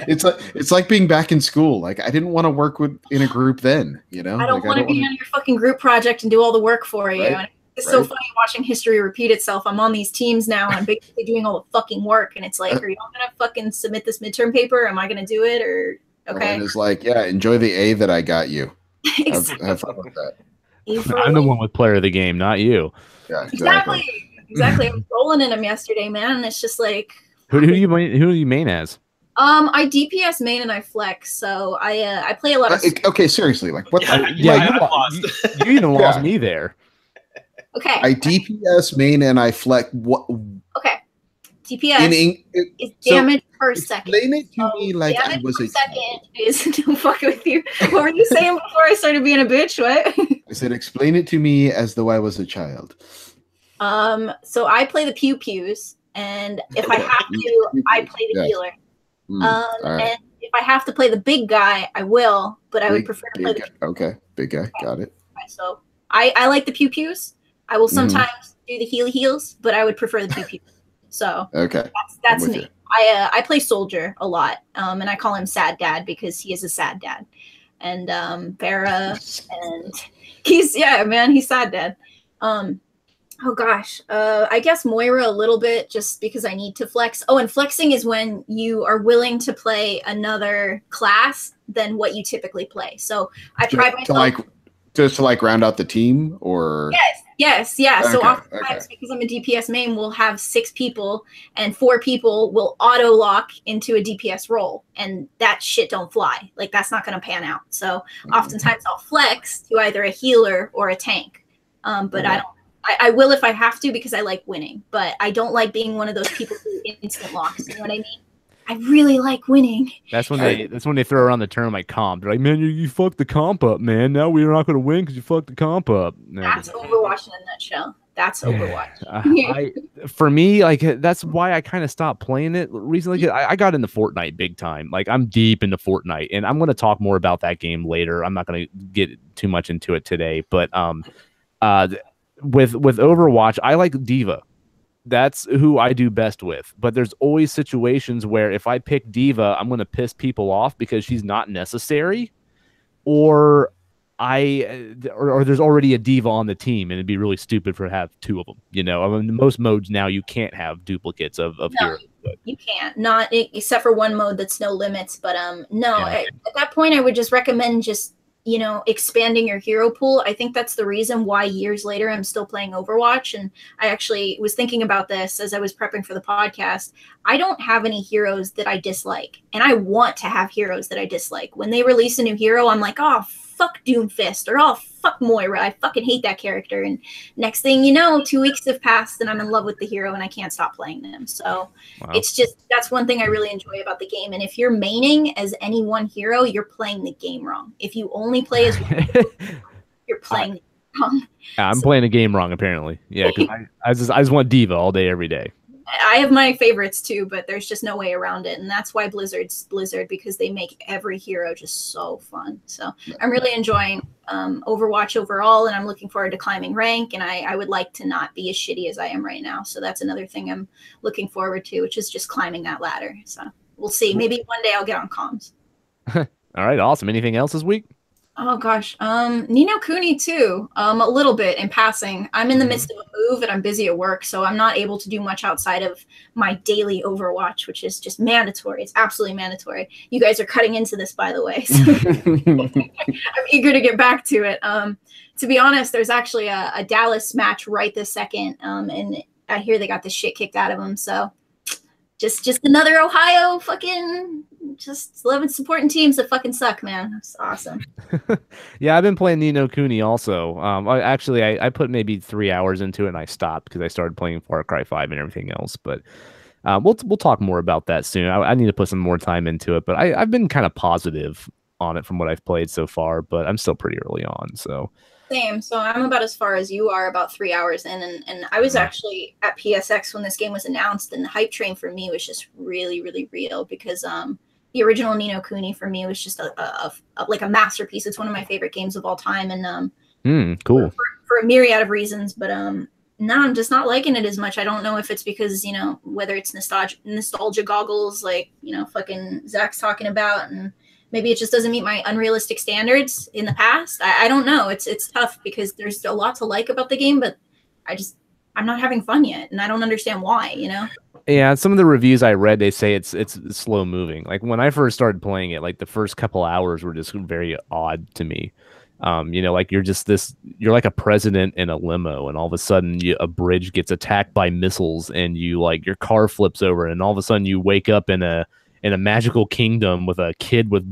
It's like being back in school. Like, I didn't want to work in a group then, you know? I don't want to be on your fucking group project and do all the work for you. Right? And it's so funny watching history repeat itself. I'm on these teams now and I'm basically doing all the fucking work. And it's like, are y'all going to fucking submit this midterm paper? Am I going to do it? Or, okay. And it's like, yeah, enjoy the A that I got you. Exactly. Have fun with that. I'm the one with player of the game, not you. Yeah, Exactly. I was rolling in them yesterday, man. And it's just like, who do you main as? I DPS main and I flex, so I play a lot of. Okay, seriously, like what? You even lost me there. Okay. I DPS main and I flex. What? Okay. DPS is damage per second. Explain it to me like I was a second. Is don't fuck with you. What were you saying before I started being a bitch? What? I said, explain it to me as though I was a child. So I play the pew pews, and if I have to, I play the healer. And if I have to play the big guy, I will, but I would prefer to play the okay, big guy, got it. So I like the pew pews. I will sometimes do the heals, but I would prefer the pew pews. So okay, that's me. I play soldier a lot, and I call him Sad Dad because he is a sad dad. And Pharah and Yeah, man, he's sad dad. Oh gosh, I guess Moira a little bit just because I need to flex. Oh, and flexing is when you are willing to play another class than what you typically play. So I pride myself just to like round out the team, or yes, yeah. Okay, so oftentimes, because I'm a DPS main, we'll have 6 people, and 4 people will auto lock into a DPS role, and that shit don't fly. Like that's not going to pan out. So oftentimes I'll flex to either a healer or a tank, but I don't. I will if I have to because I like winning, but I don't like being one of those people who instant locks. You know what I mean? I really like winning. That's when they throw around the term like comp. They're like, man, you fucked the comp up, man. Now we're not going to win because you fucked the comp up. No, that's Overwatch in a nutshell. That's Overwatch. For me, like that's why I kind of stopped playing it recently. I got into Fortnite big time. Like I'm deep into Fortnite, and I'm going to talk more about that game later. I'm not going to get too much into it today, but with Overwatch, I like D.Va. That's who I do best with. But there's always situations where if I pick D.Va, I'm going to piss people off because she's not necessary, or there's already a D.Va on the team, and it'd be really stupid for to have 2 of them. You know, I mean, in most modes now you can't have duplicates of heroes. You can't, not except for one mode that's no limits. But at that point, I would just recommend expanding your hero pool. I think that's the reason why years later I'm still playing Overwatch. And I actually was thinking about this as I was prepping for the podcast. I don't have any heroes that I dislike, and I want to have heroes that I dislike. When they release a new hero, I'm like, oh, fuck Doomfist, or oh, fuck Moira. I fucking hate that character. And next thing you know, 2 weeks have passed and I'm in love with the hero and I can't stop playing them. So It's just, that's one thing I really enjoy about the game. And if you're maining as any one hero, you're playing the game wrong. If you only play as one hero, you're playing it wrong. I'm playing the game wrong, apparently. Yeah, because I just want D.Va all day, every day. I have my favorites too, but there's just no way around it. And that's why Blizzard's Blizzard, because they make every hero just so fun. So I'm really enjoying Overwatch overall, and I'm looking forward to climbing rank. And I would like to not be as shitty as I am right now. So that's another thing I'm looking forward to, which is just climbing that ladder. So we'll see. Maybe one day I'll get on comms. All right, awesome. Anything else this week? Oh gosh, Ni no Kuni too. A little bit in passing. I'm in the midst of a move and I'm busy at work, so I'm not able to do much outside of my daily Overwatch, which is just mandatory. It's absolutely mandatory. You guys are cutting into this, by the way. So I'm eager to get back to it. To be honest, there's actually a Dallas match right this second, and I hear they got the shit kicked out of them. So just another Ohio fucking. Just loving supporting teams that fucking suck, man. It's awesome. Yeah, I've been playing Ni no Kuni also. I put maybe 3 hours into it and I stopped because I started playing Far Cry 5 and everything else. But we'll talk more about that soon. I need to put some more time into it. But I've been kind of positive on it from what I've played so far. But I'm still pretty early on. So same. So I'm about as far as you are, about 3 hours in, and I was actually at PSX when this game was announced, and the hype train for me was just really, really real because the original Ni no Kuni for me was just like a masterpiece. It's one of my favorite games of all time, and cool for a myriad of reasons. But no, I'm just not liking it as much. I don't know if it's because whether it's nostalgia goggles, like fucking Zach's talking about, and maybe it just doesn't meet my unrealistic standards in the past. I don't know. It's tough because there's a lot to like about the game, but I'm not having fun yet, and I don't understand why. Yeah, some of the reviews I read, they say it's slow moving. Like when I first started playing it, like the first couple hours were just very odd to me. Like you're like a president in a limo, and all of a sudden a bridge gets attacked by missiles, and your car flips over, and all of a sudden you wake up in a magical kingdom with a kid with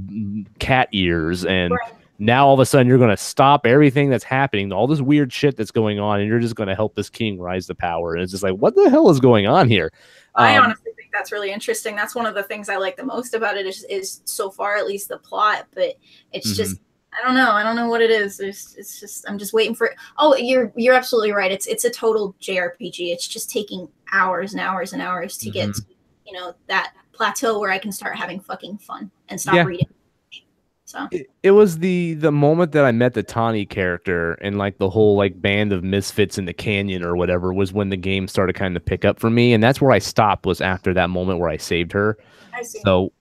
cat ears, and now all of a sudden you're going to stop everything that's happening, all this weird shit that's going on, and you're just going to help this king rise to power. And it's just like, what the hell is going on here? I honestly think that's really interesting. That's one of the things I like the most about it is so far, at least the plot, but it's just, I don't know what it is. It's just, I'm just waiting for it. Oh, you're absolutely right. It's a total JRPG. It's just taking hours and hours and hours to get to, that plateau where I can start having fucking fun and stop reading. So it was the moment that I met the Tani character and like the whole like band of misfits in the canyon or whatever was when the game started kind of pick up for me, and that's where I stopped, was after that moment where I saved her. I see. So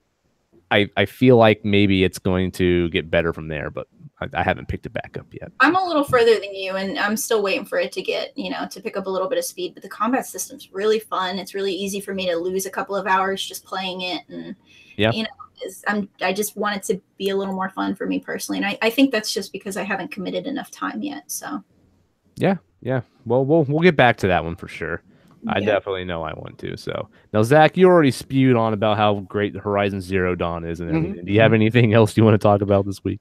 I feel like maybe it's going to get better from there, but I haven't picked it back up yet. I'm a little further than you, and I'm still waiting for it to get, to pick up a little bit of speed. But the combat system's really fun. It's really easy for me to lose a couple of hours just playing it, and I just want it to be a little more fun for me personally. And I think that's just because I haven't committed enough time yet. So yeah. Well, we'll get back to that one for sure. I definitely know I want to. So now, Zach, you already spewed on about how great Horizon Zero Dawn is and everything. Do you have anything else you want to talk about this week?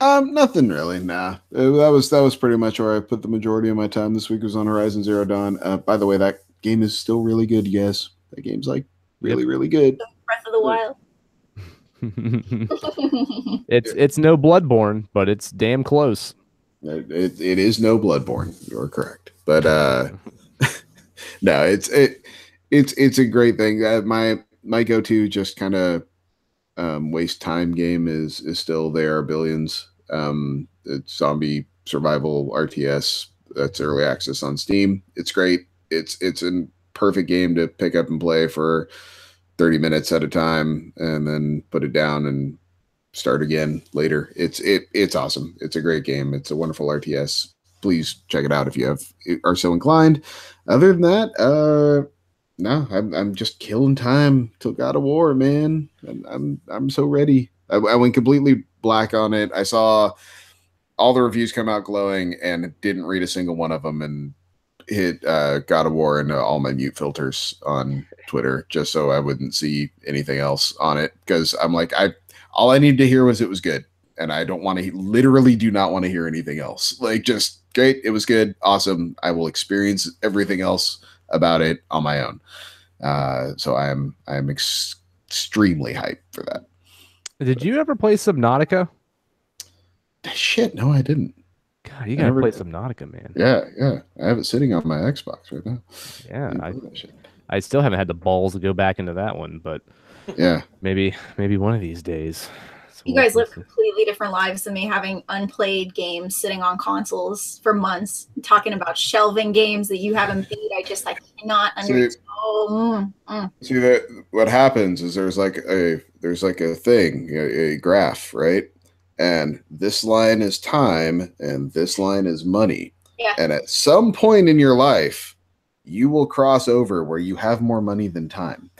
Nothing really. Nah, that was pretty much where I put the majority of my time this week was on Horizon Zero Dawn. By the way, that game is still really good. Yes, that game's like really good. Breath of the Wild. It's no Bloodborne, but it's damn close. It is no Bloodborne. You're correct, but no, it's a great thing. My go-to just kind of waste time game is still There Are Billions. It's zombie survival RTS that's early access on Steam. It's great. It's a perfect game to pick up and play for 30 minutes at a time and then put it down and start again later. It's awesome. It's a great game. It's a wonderful RTS. Please check it out if you are so inclined. Other than that, no, I'm just killing time till God of War, man. I'm so ready. I went completely black on it. I saw all the reviews come out glowing and didn't read a single one of them, and hit God of War into all my mute filters on Twitter just so I wouldn't see anything else on it, because I'm like, all I needed to hear was it was good, and I don't want to literally do not want to hear anything else. Like, just great, it was good, awesome. I will experience everything else about it on my own. So I am extremely hyped for that. Did you ever play Subnautica? Shit, no, I didn't. God, you gotta play Subnautica, man. Yeah. I have it sitting on my Xbox right now. Yeah, I still haven't had the balls to go back into that one, but yeah, maybe one of these days. So you guys live completely different lives than me, having unplayed games sitting on consoles for months, talking about shelving games that you haven't beat. I cannot understand. See that what happens is there's like a thing, a graph, right? And this line is time and this line is money. Yeah. And at some point in your life, you will cross over where you have more money than time.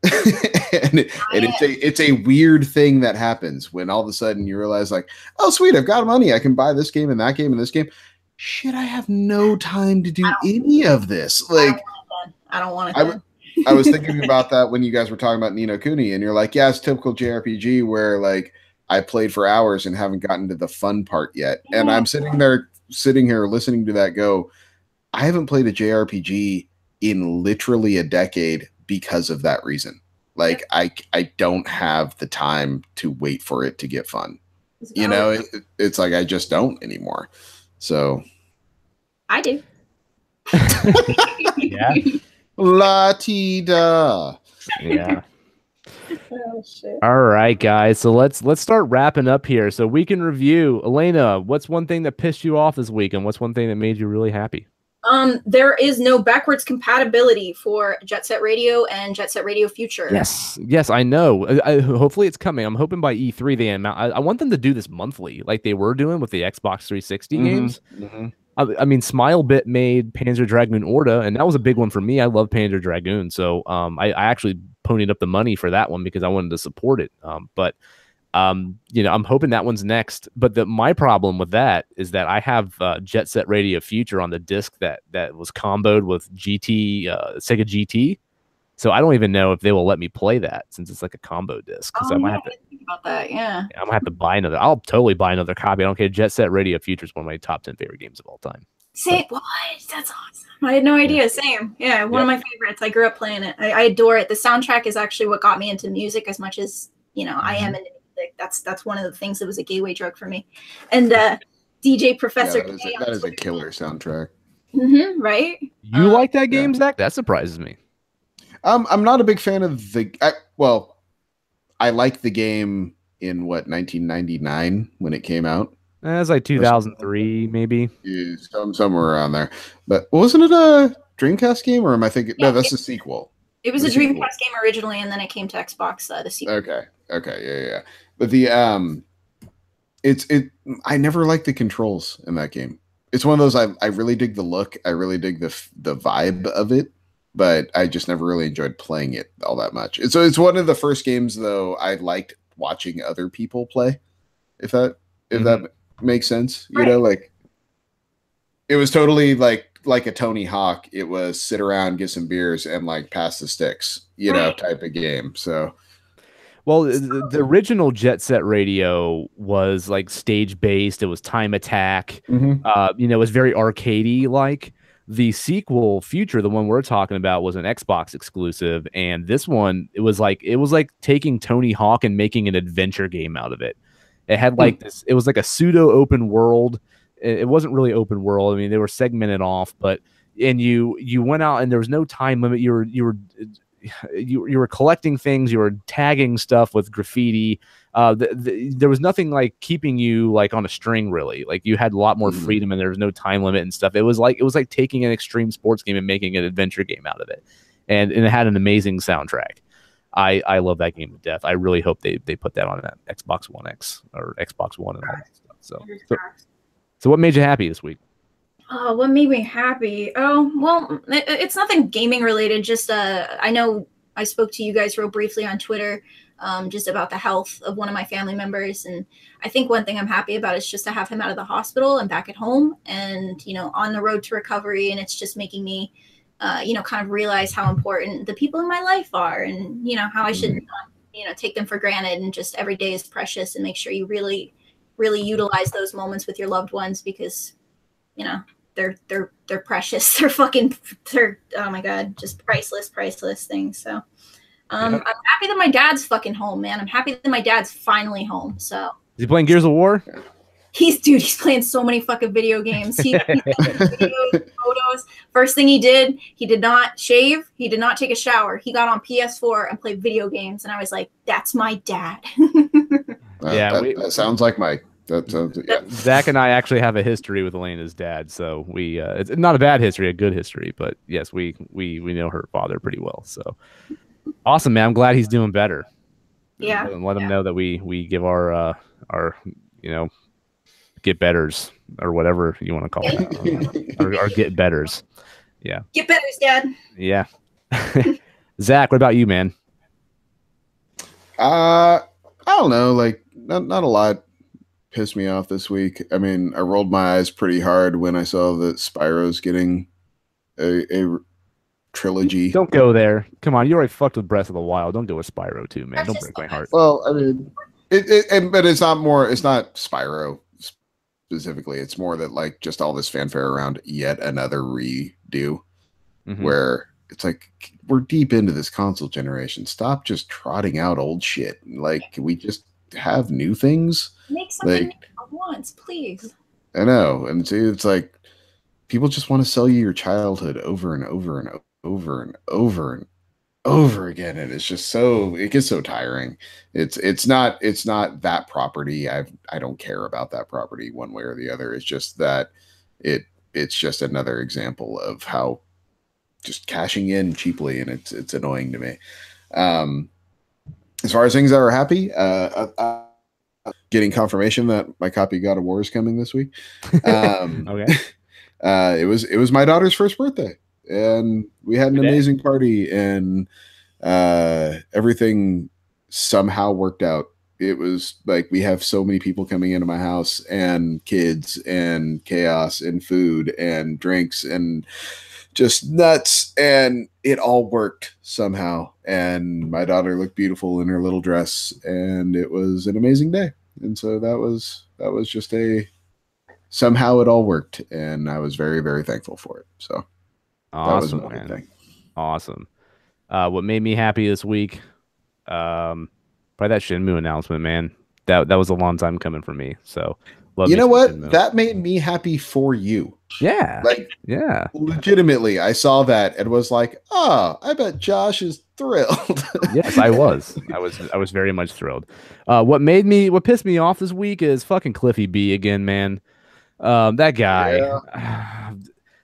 and it's a weird thing that happens when all of a sudden you realize, like, oh sweet, I've got money, I can buy this game and that game and this game. Shit, I have no time to do any of this. Like, I don't want it. I was thinking about that when you guys were talking about Ni no Kuni, and you're like, yeah, it's typical JRPG where like I played for hours and haven't gotten to the fun part yet. And I'm sitting here listening to that go, I haven't played a JRPG in literally a decade because of that reason. Like, I don't have the time to wait for it to get fun. It's like I just don't anymore. So I do. Yeah. La-ti-da. Yeah. Oh, shit. All right, guys. So let's start wrapping up here so we can review. Elena, what's one thing that pissed you off this week, and what's one thing that made you really happy? There is no backwards compatibility for Jet Set Radio and Jet Set Radio Future. Yes, I know. Hopefully it's coming. I'm hoping by E3 I want them to do this monthly, like they were doing with the Xbox 360 games. Mm-hmm. I mean, Smilebit made Panzer Dragoon Orta, and that was a big one for me. I love Panzer Dragoon, so I actually ponied up the money for that one because I wanted to support it. But I'm hoping that one's next. But my problem with that is that I have Jet Set Radio Future on the disc that was comboed with Sega GT. So I don't even know if they will let me play that since it's like a combo disc. I might have to think about that. Yeah. I'm gonna have to buy another. I'll totally buy another copy. I don't care. Jet Set Radio Future is one of my top 10 favorite games of all time. Same. What? That's awesome. I had no idea. Same. Yeah. One of my favorites. I grew up playing it. I adore it. The soundtrack is actually what got me into music as much as, I am into music. That's one of the things that was a gateway drug for me. And DJ Professor. Yeah, that is a killer soundtrack. Mm-hmm, right? You like that game, Zach? That surprises me. I'm not a big fan of I like the game in 1999 when it came out. That's like 2003, maybe. Yeah, somewhere around there. But wasn't it a Dreamcast game, or am I thinking? Yeah, no, that's a sequel. It was a Dreamcast game originally, and then it came to Xbox. The sequel. Okay, yeah. But I never liked the controls in that game. It's one of those I really dig the look. I really dig the vibe of it, but I just never really enjoyed playing it all that much. It's one of the first games though I liked watching other people play. If that makes sense, you know, like it was totally like a Tony Hawk. It was sit around, get some beers, and like pass the sticks, you know, type of game. So. Well, the original Jet Set Radio was like stage based. It was time attack. You know, it was very arcadey like. The sequel, Future, the one we're talking about, was an Xbox exclusive, and this one it was like taking Tony Hawk and making an adventure game out of it. It had like this. It was like a pseudo open world. It wasn't really open world. I mean, they were segmented off, but you went out and there was no time limit. You were collecting things, you were tagging stuff with graffiti. There was nothing like keeping you like on a string really. Like you had a lot more freedom and there was no time limit and stuff. It was like taking an extreme sports game and making an adventure game out of it. And it had an amazing soundtrack. I love that game to death. I really hope they put that on that Xbox One X or Xbox One and all that stuff. So what made you happy this week? What made me happy? Oh, well, it's nothing gaming related. Just I know I spoke to you guys real briefly on Twitter, just about the health of one of my family members, and I think one thing I'm happy about is just to have him out of the hospital and back at home, and you know, on the road to recovery. And it's just making me, you know, kind of realize how important the people in my life are, and you know how I should, you know, take them for granted, and just every day is precious, and make sure you really, really utilize those moments with your loved ones because, you know, they're precious. They're oh my god, just priceless things. So I'm happy that my dad's fucking home, man. I'm happy that my dad's finally home. So is he playing Gears of War? He's playing so many fucking video games. He's videos, photos. First thing he did not shave. He did not take a shower. He got on PS4 and played video games. And I was like, that's my dad. That sounds like my. Zach and I actually have a history with Elena's dad, so we it's not a bad history, a good history, but yes, we know her father pretty well. So awesome, man. I'm glad he's doing better. Yeah. And let him know that we give our you know, get betters or whatever you want to call it. our get betters. Yeah. Get betters, Dad. Yeah. Zach, what about you, man? I don't know, like not a lot pissed me off this week. I mean, I rolled my eyes pretty hard when I saw that Spyro's getting a trilogy. Don't go there. Come on, you already fucked with Breath of the Wild. Don't go with Spyro too, man. Don't break my heart. Well, I mean, but it's not Spyro specifically. It's more that like just all this fanfare around yet another redo, where it's like we're deep into this console generation. Stop just trotting out old shit. Like, can we just have new things? Make something new at once, please. I know, and it's like people just want to sell you your childhood over and over and over and over and over again, and it's just it gets so tiring. It's not that property. I don't care about that property one way or the other. It's just that it's just another example of how just cashing in cheaply, and it's annoying to me. As far as things that are happy, getting confirmation that my copy of God of War is coming this week. Okay. It was my daughter's first birthday, and we had an amazing party, and everything somehow worked out. It was like we have so many people coming into my house, and kids, and chaos, and food, and drinks, and just nuts, and it all worked somehow. And my daughter looked beautiful in her little dress, and it was an amazing day. And so that was just somehow it all worked, and I was very, very thankful for it. So awesome, that was man. thing. Awesome. What made me happy this week? Probably that Shenmue announcement, man. That was a long time coming for me. So you know what? Shenmue. That made me happy for you. Yeah. Like, yeah. Legitimately, I saw that and was like, oh, I bet Josh is thrilled. Yes, I was. I was very much thrilled. What pissed me off this week is fucking Cliffy B again, man. That guy. Yeah.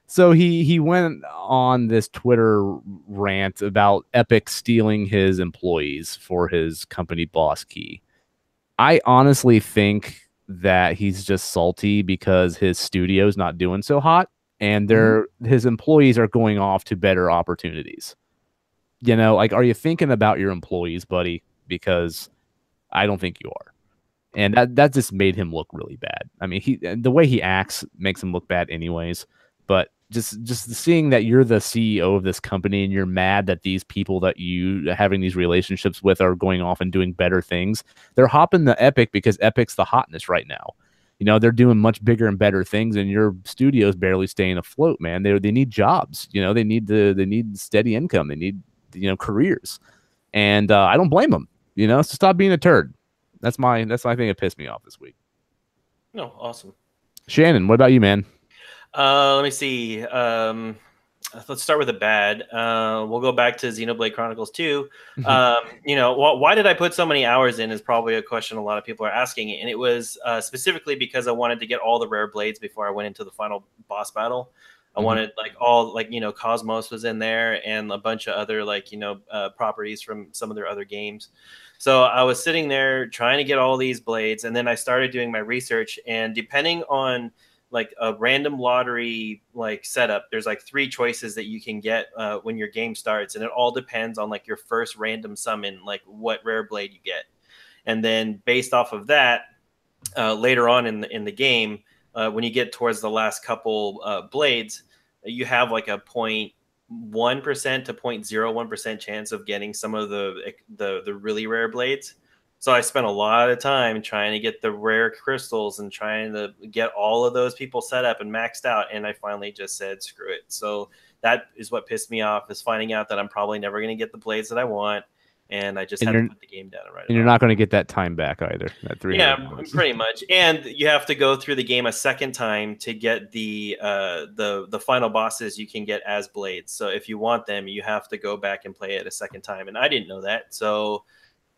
So he went on this Twitter rant about Epic stealing his employees for his company boss key. I honestly think that he's just salty because his studio's not doing so hot, and his employees are going off to better opportunities. You know, like, are you thinking about your employees, buddy? Because I don't think you are. And that just made him look really bad. I mean, the way he acts makes him look bad anyways. But just seeing that you're the CEO of this company and you're mad that these people that you having these relationships with are going off and doing better things. They're hopping the Epic because Epic's the hotness right now. You know, they're doing much bigger and better things, and your studio's barely staying afloat, man. They need jobs. You know, they need steady income. They need, you know, careers. And I don't blame them. You know, so stop being a turd. That's my thing that pissed me off this week. No, awesome. Shannon, what about you, man? Let me see. Let's start with the bad. We'll go back to Xenoblade Chronicles 2. You know, why did I put so many hours in is probably a question a lot of people are asking. And it was specifically because I wanted to get all the rare blades before I went into the final boss battle. I wanted you know, Cosmos was in there and a bunch of other properties from some of their other games. So I was sitting there trying to get all these blades, and then I started doing my research, and depending on like a random lottery setup, there's like 3 choices that you can get when your game starts, and it all depends on like your first random summon, like what rare blade you get. And then based off of that, later on in the game, when you get towards the last couple blades, you have like a 0.1% to 0.01% chance of getting some of the really rare blades. So I spent a lot of time trying to get the rare crystals and trying to get all of those people set up and maxed out. And I finally just said, screw it. So that is what pissed me off, is finding out that I'm probably never going to get the blades that I want. And I just had to put the game down right. And you're not going to get that time back either. That 300. Yeah, pretty much. And you have to go through the game a second time to get the final bosses you can get as blades. So if you want them, you have to go back and play it a second time. And I didn't know that. So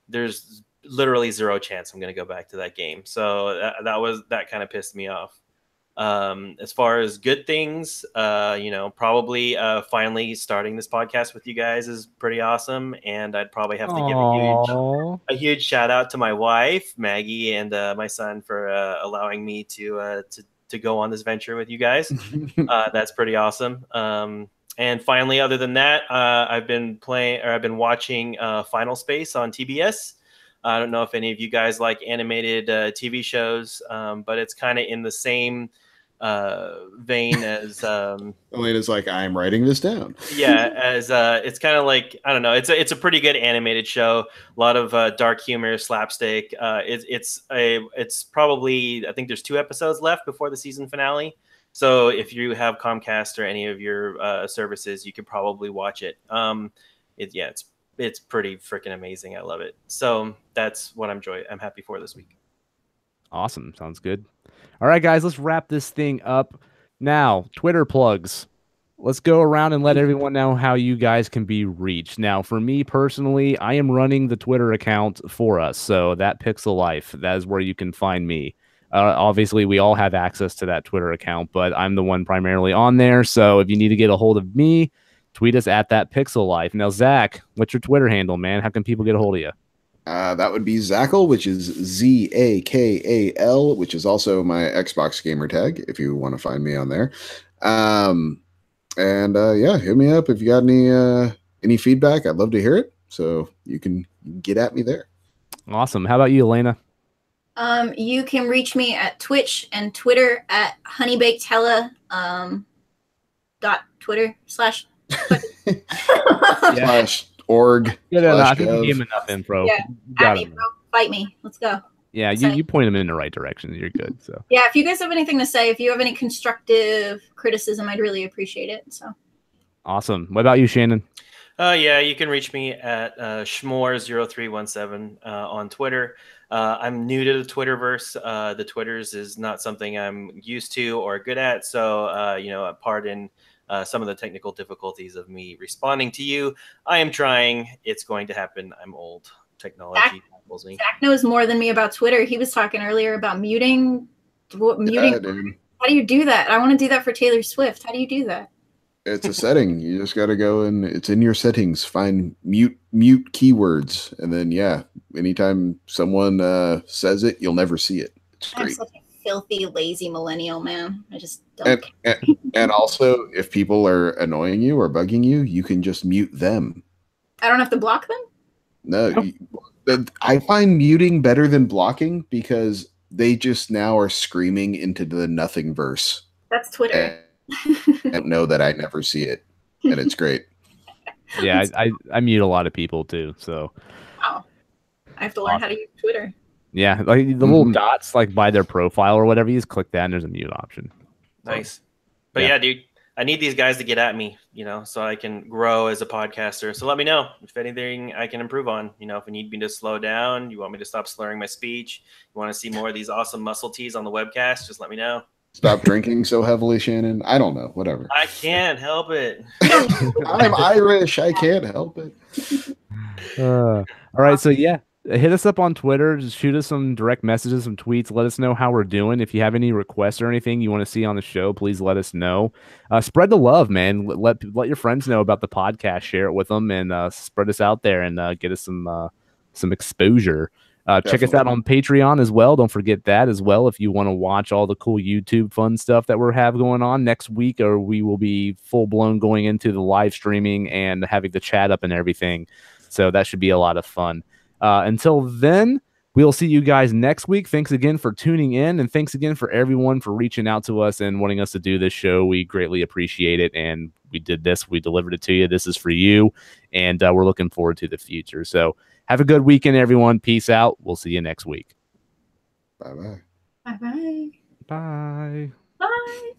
there's literally 0 chance I'm going to go back to that game. So that kind of pissed me off. As far as good things, you know, probably finally starting this podcast with you guys is pretty awesome, and I'd probably have to give a huge shout out to my wife Maggie and my son for allowing me to go on this venture with you guys. That's pretty awesome. And finally, other than that, I've been watching Final Space on TBS. I don't know if any of you guys like animated TV shows, but it's kind of in the same vein as Elena's like, I'm writing this down. Yeah, as it's kind of like, I don't know, it's a pretty good animated show. A lot of dark humor, slapstick. It's probably, I think there's 2 episodes left before the season finale. So if you have Comcast or any of your services, you could probably watch it. It's pretty freaking amazing. I love it. So that's what I'm happy for this week. Awesome. Sounds good. All right, guys, let's wrap this thing up. Now, Twitter plugs. Let's go around and let everyone know how you guys can be reached. Now, for me personally, I am running the Twitter account for us. So that Pixel Life, that is where you can find me. Obviously, we all have access to that Twitter account, but I'm the one primarily on there. So if you need to get a hold of me, tweet us at that Pixel Life. Now, Zach, what's your Twitter handle, man? How can people get a hold of you? That would be Zackal, which is Zakal, which is also my Xbox gamer tag, if you want to find me on there. Yeah, hit me up if you got any feedback. I'd love to hear it. So you can get at me there. Awesome. How about you, Elena? You can reach me at Twitch and Twitter at honeybakedhella, .twitter/ /org. I think you gave him enough info. Yeah, fight me. Let's go. Yeah, you point him in the right direction. You're good. So yeah, if you guys have anything to say, if you have any constructive criticism, I'd really appreciate it. So awesome. What about you, Shannon? Yeah, you can reach me at Schmore0317 on Twitter. I'm new to the Twitterverse. The Twitters is not something I'm used to or good at, so pardon some of the technical difficulties of me responding to you. I am trying. It's going to happen. I'm old. Technology tackles me. Zach knows more than me about Twitter. He was talking earlier about muting. Muting. Dude. How do you do that? I want to do that for Taylor Swift. How do you do that? It's a setting. You just got to go and it's in your settings. Find mute keywords, and then anytime someone says it, you'll never see it. It's I'm great. such a filthy, lazy millennial, man. I just don't. And also, if people are annoying you or bugging you, you can just mute them. I don't have to block them. No, I find muting better than blocking because they just now are screaming into the nothing verse. That's Twitter. I don't know that I never see it, and it's great. Yeah, I mute a lot of people too. So Wow. I have to learn how to use Twitter. yeah, like the little Mhm. dots like by their profile or whatever, you just click that and there's a mute option. Nice. But Yeah. yeah, dude, I need these guys to get at me, so I can grow as a podcaster. So let me know if anything I can improve on. If you need me to slow down, you want me to stop slurring my speech, you want to see more of these awesome muscle tees on the webcast, just let me know. Stop drinking so heavily, Shannon. I don't know. Whatever. I can't help it. I'm Irish. I can't help it. All right, so yeah, hit us up on Twitter. Just shoot us some direct messages, some tweets. Let us know how we're doing. If you have any requests or anything you want to see on the show, please let us know. Spread the love, man. Let your friends know about the podcast. Share it with them, and spread us out there and get us some exposure. Check us out on Patreon as well. Don't forget that as well. If you want to watch all the cool YouTube fun stuff that we have going on next week, or we will be full blown going into the live streaming and having the chat up and everything. So that should be a lot of fun. Until then, we'll see you guys next week. Thanks again for tuning in, and thanks again for everyone for reaching out to us and wanting us to do this show. We greatly appreciate it, and we did this. We delivered it to you. This is for you, and we're looking forward to the future. So have a good weekend, everyone. Peace out. We'll see you next week. Bye-bye. Bye-bye. Bye. Bye.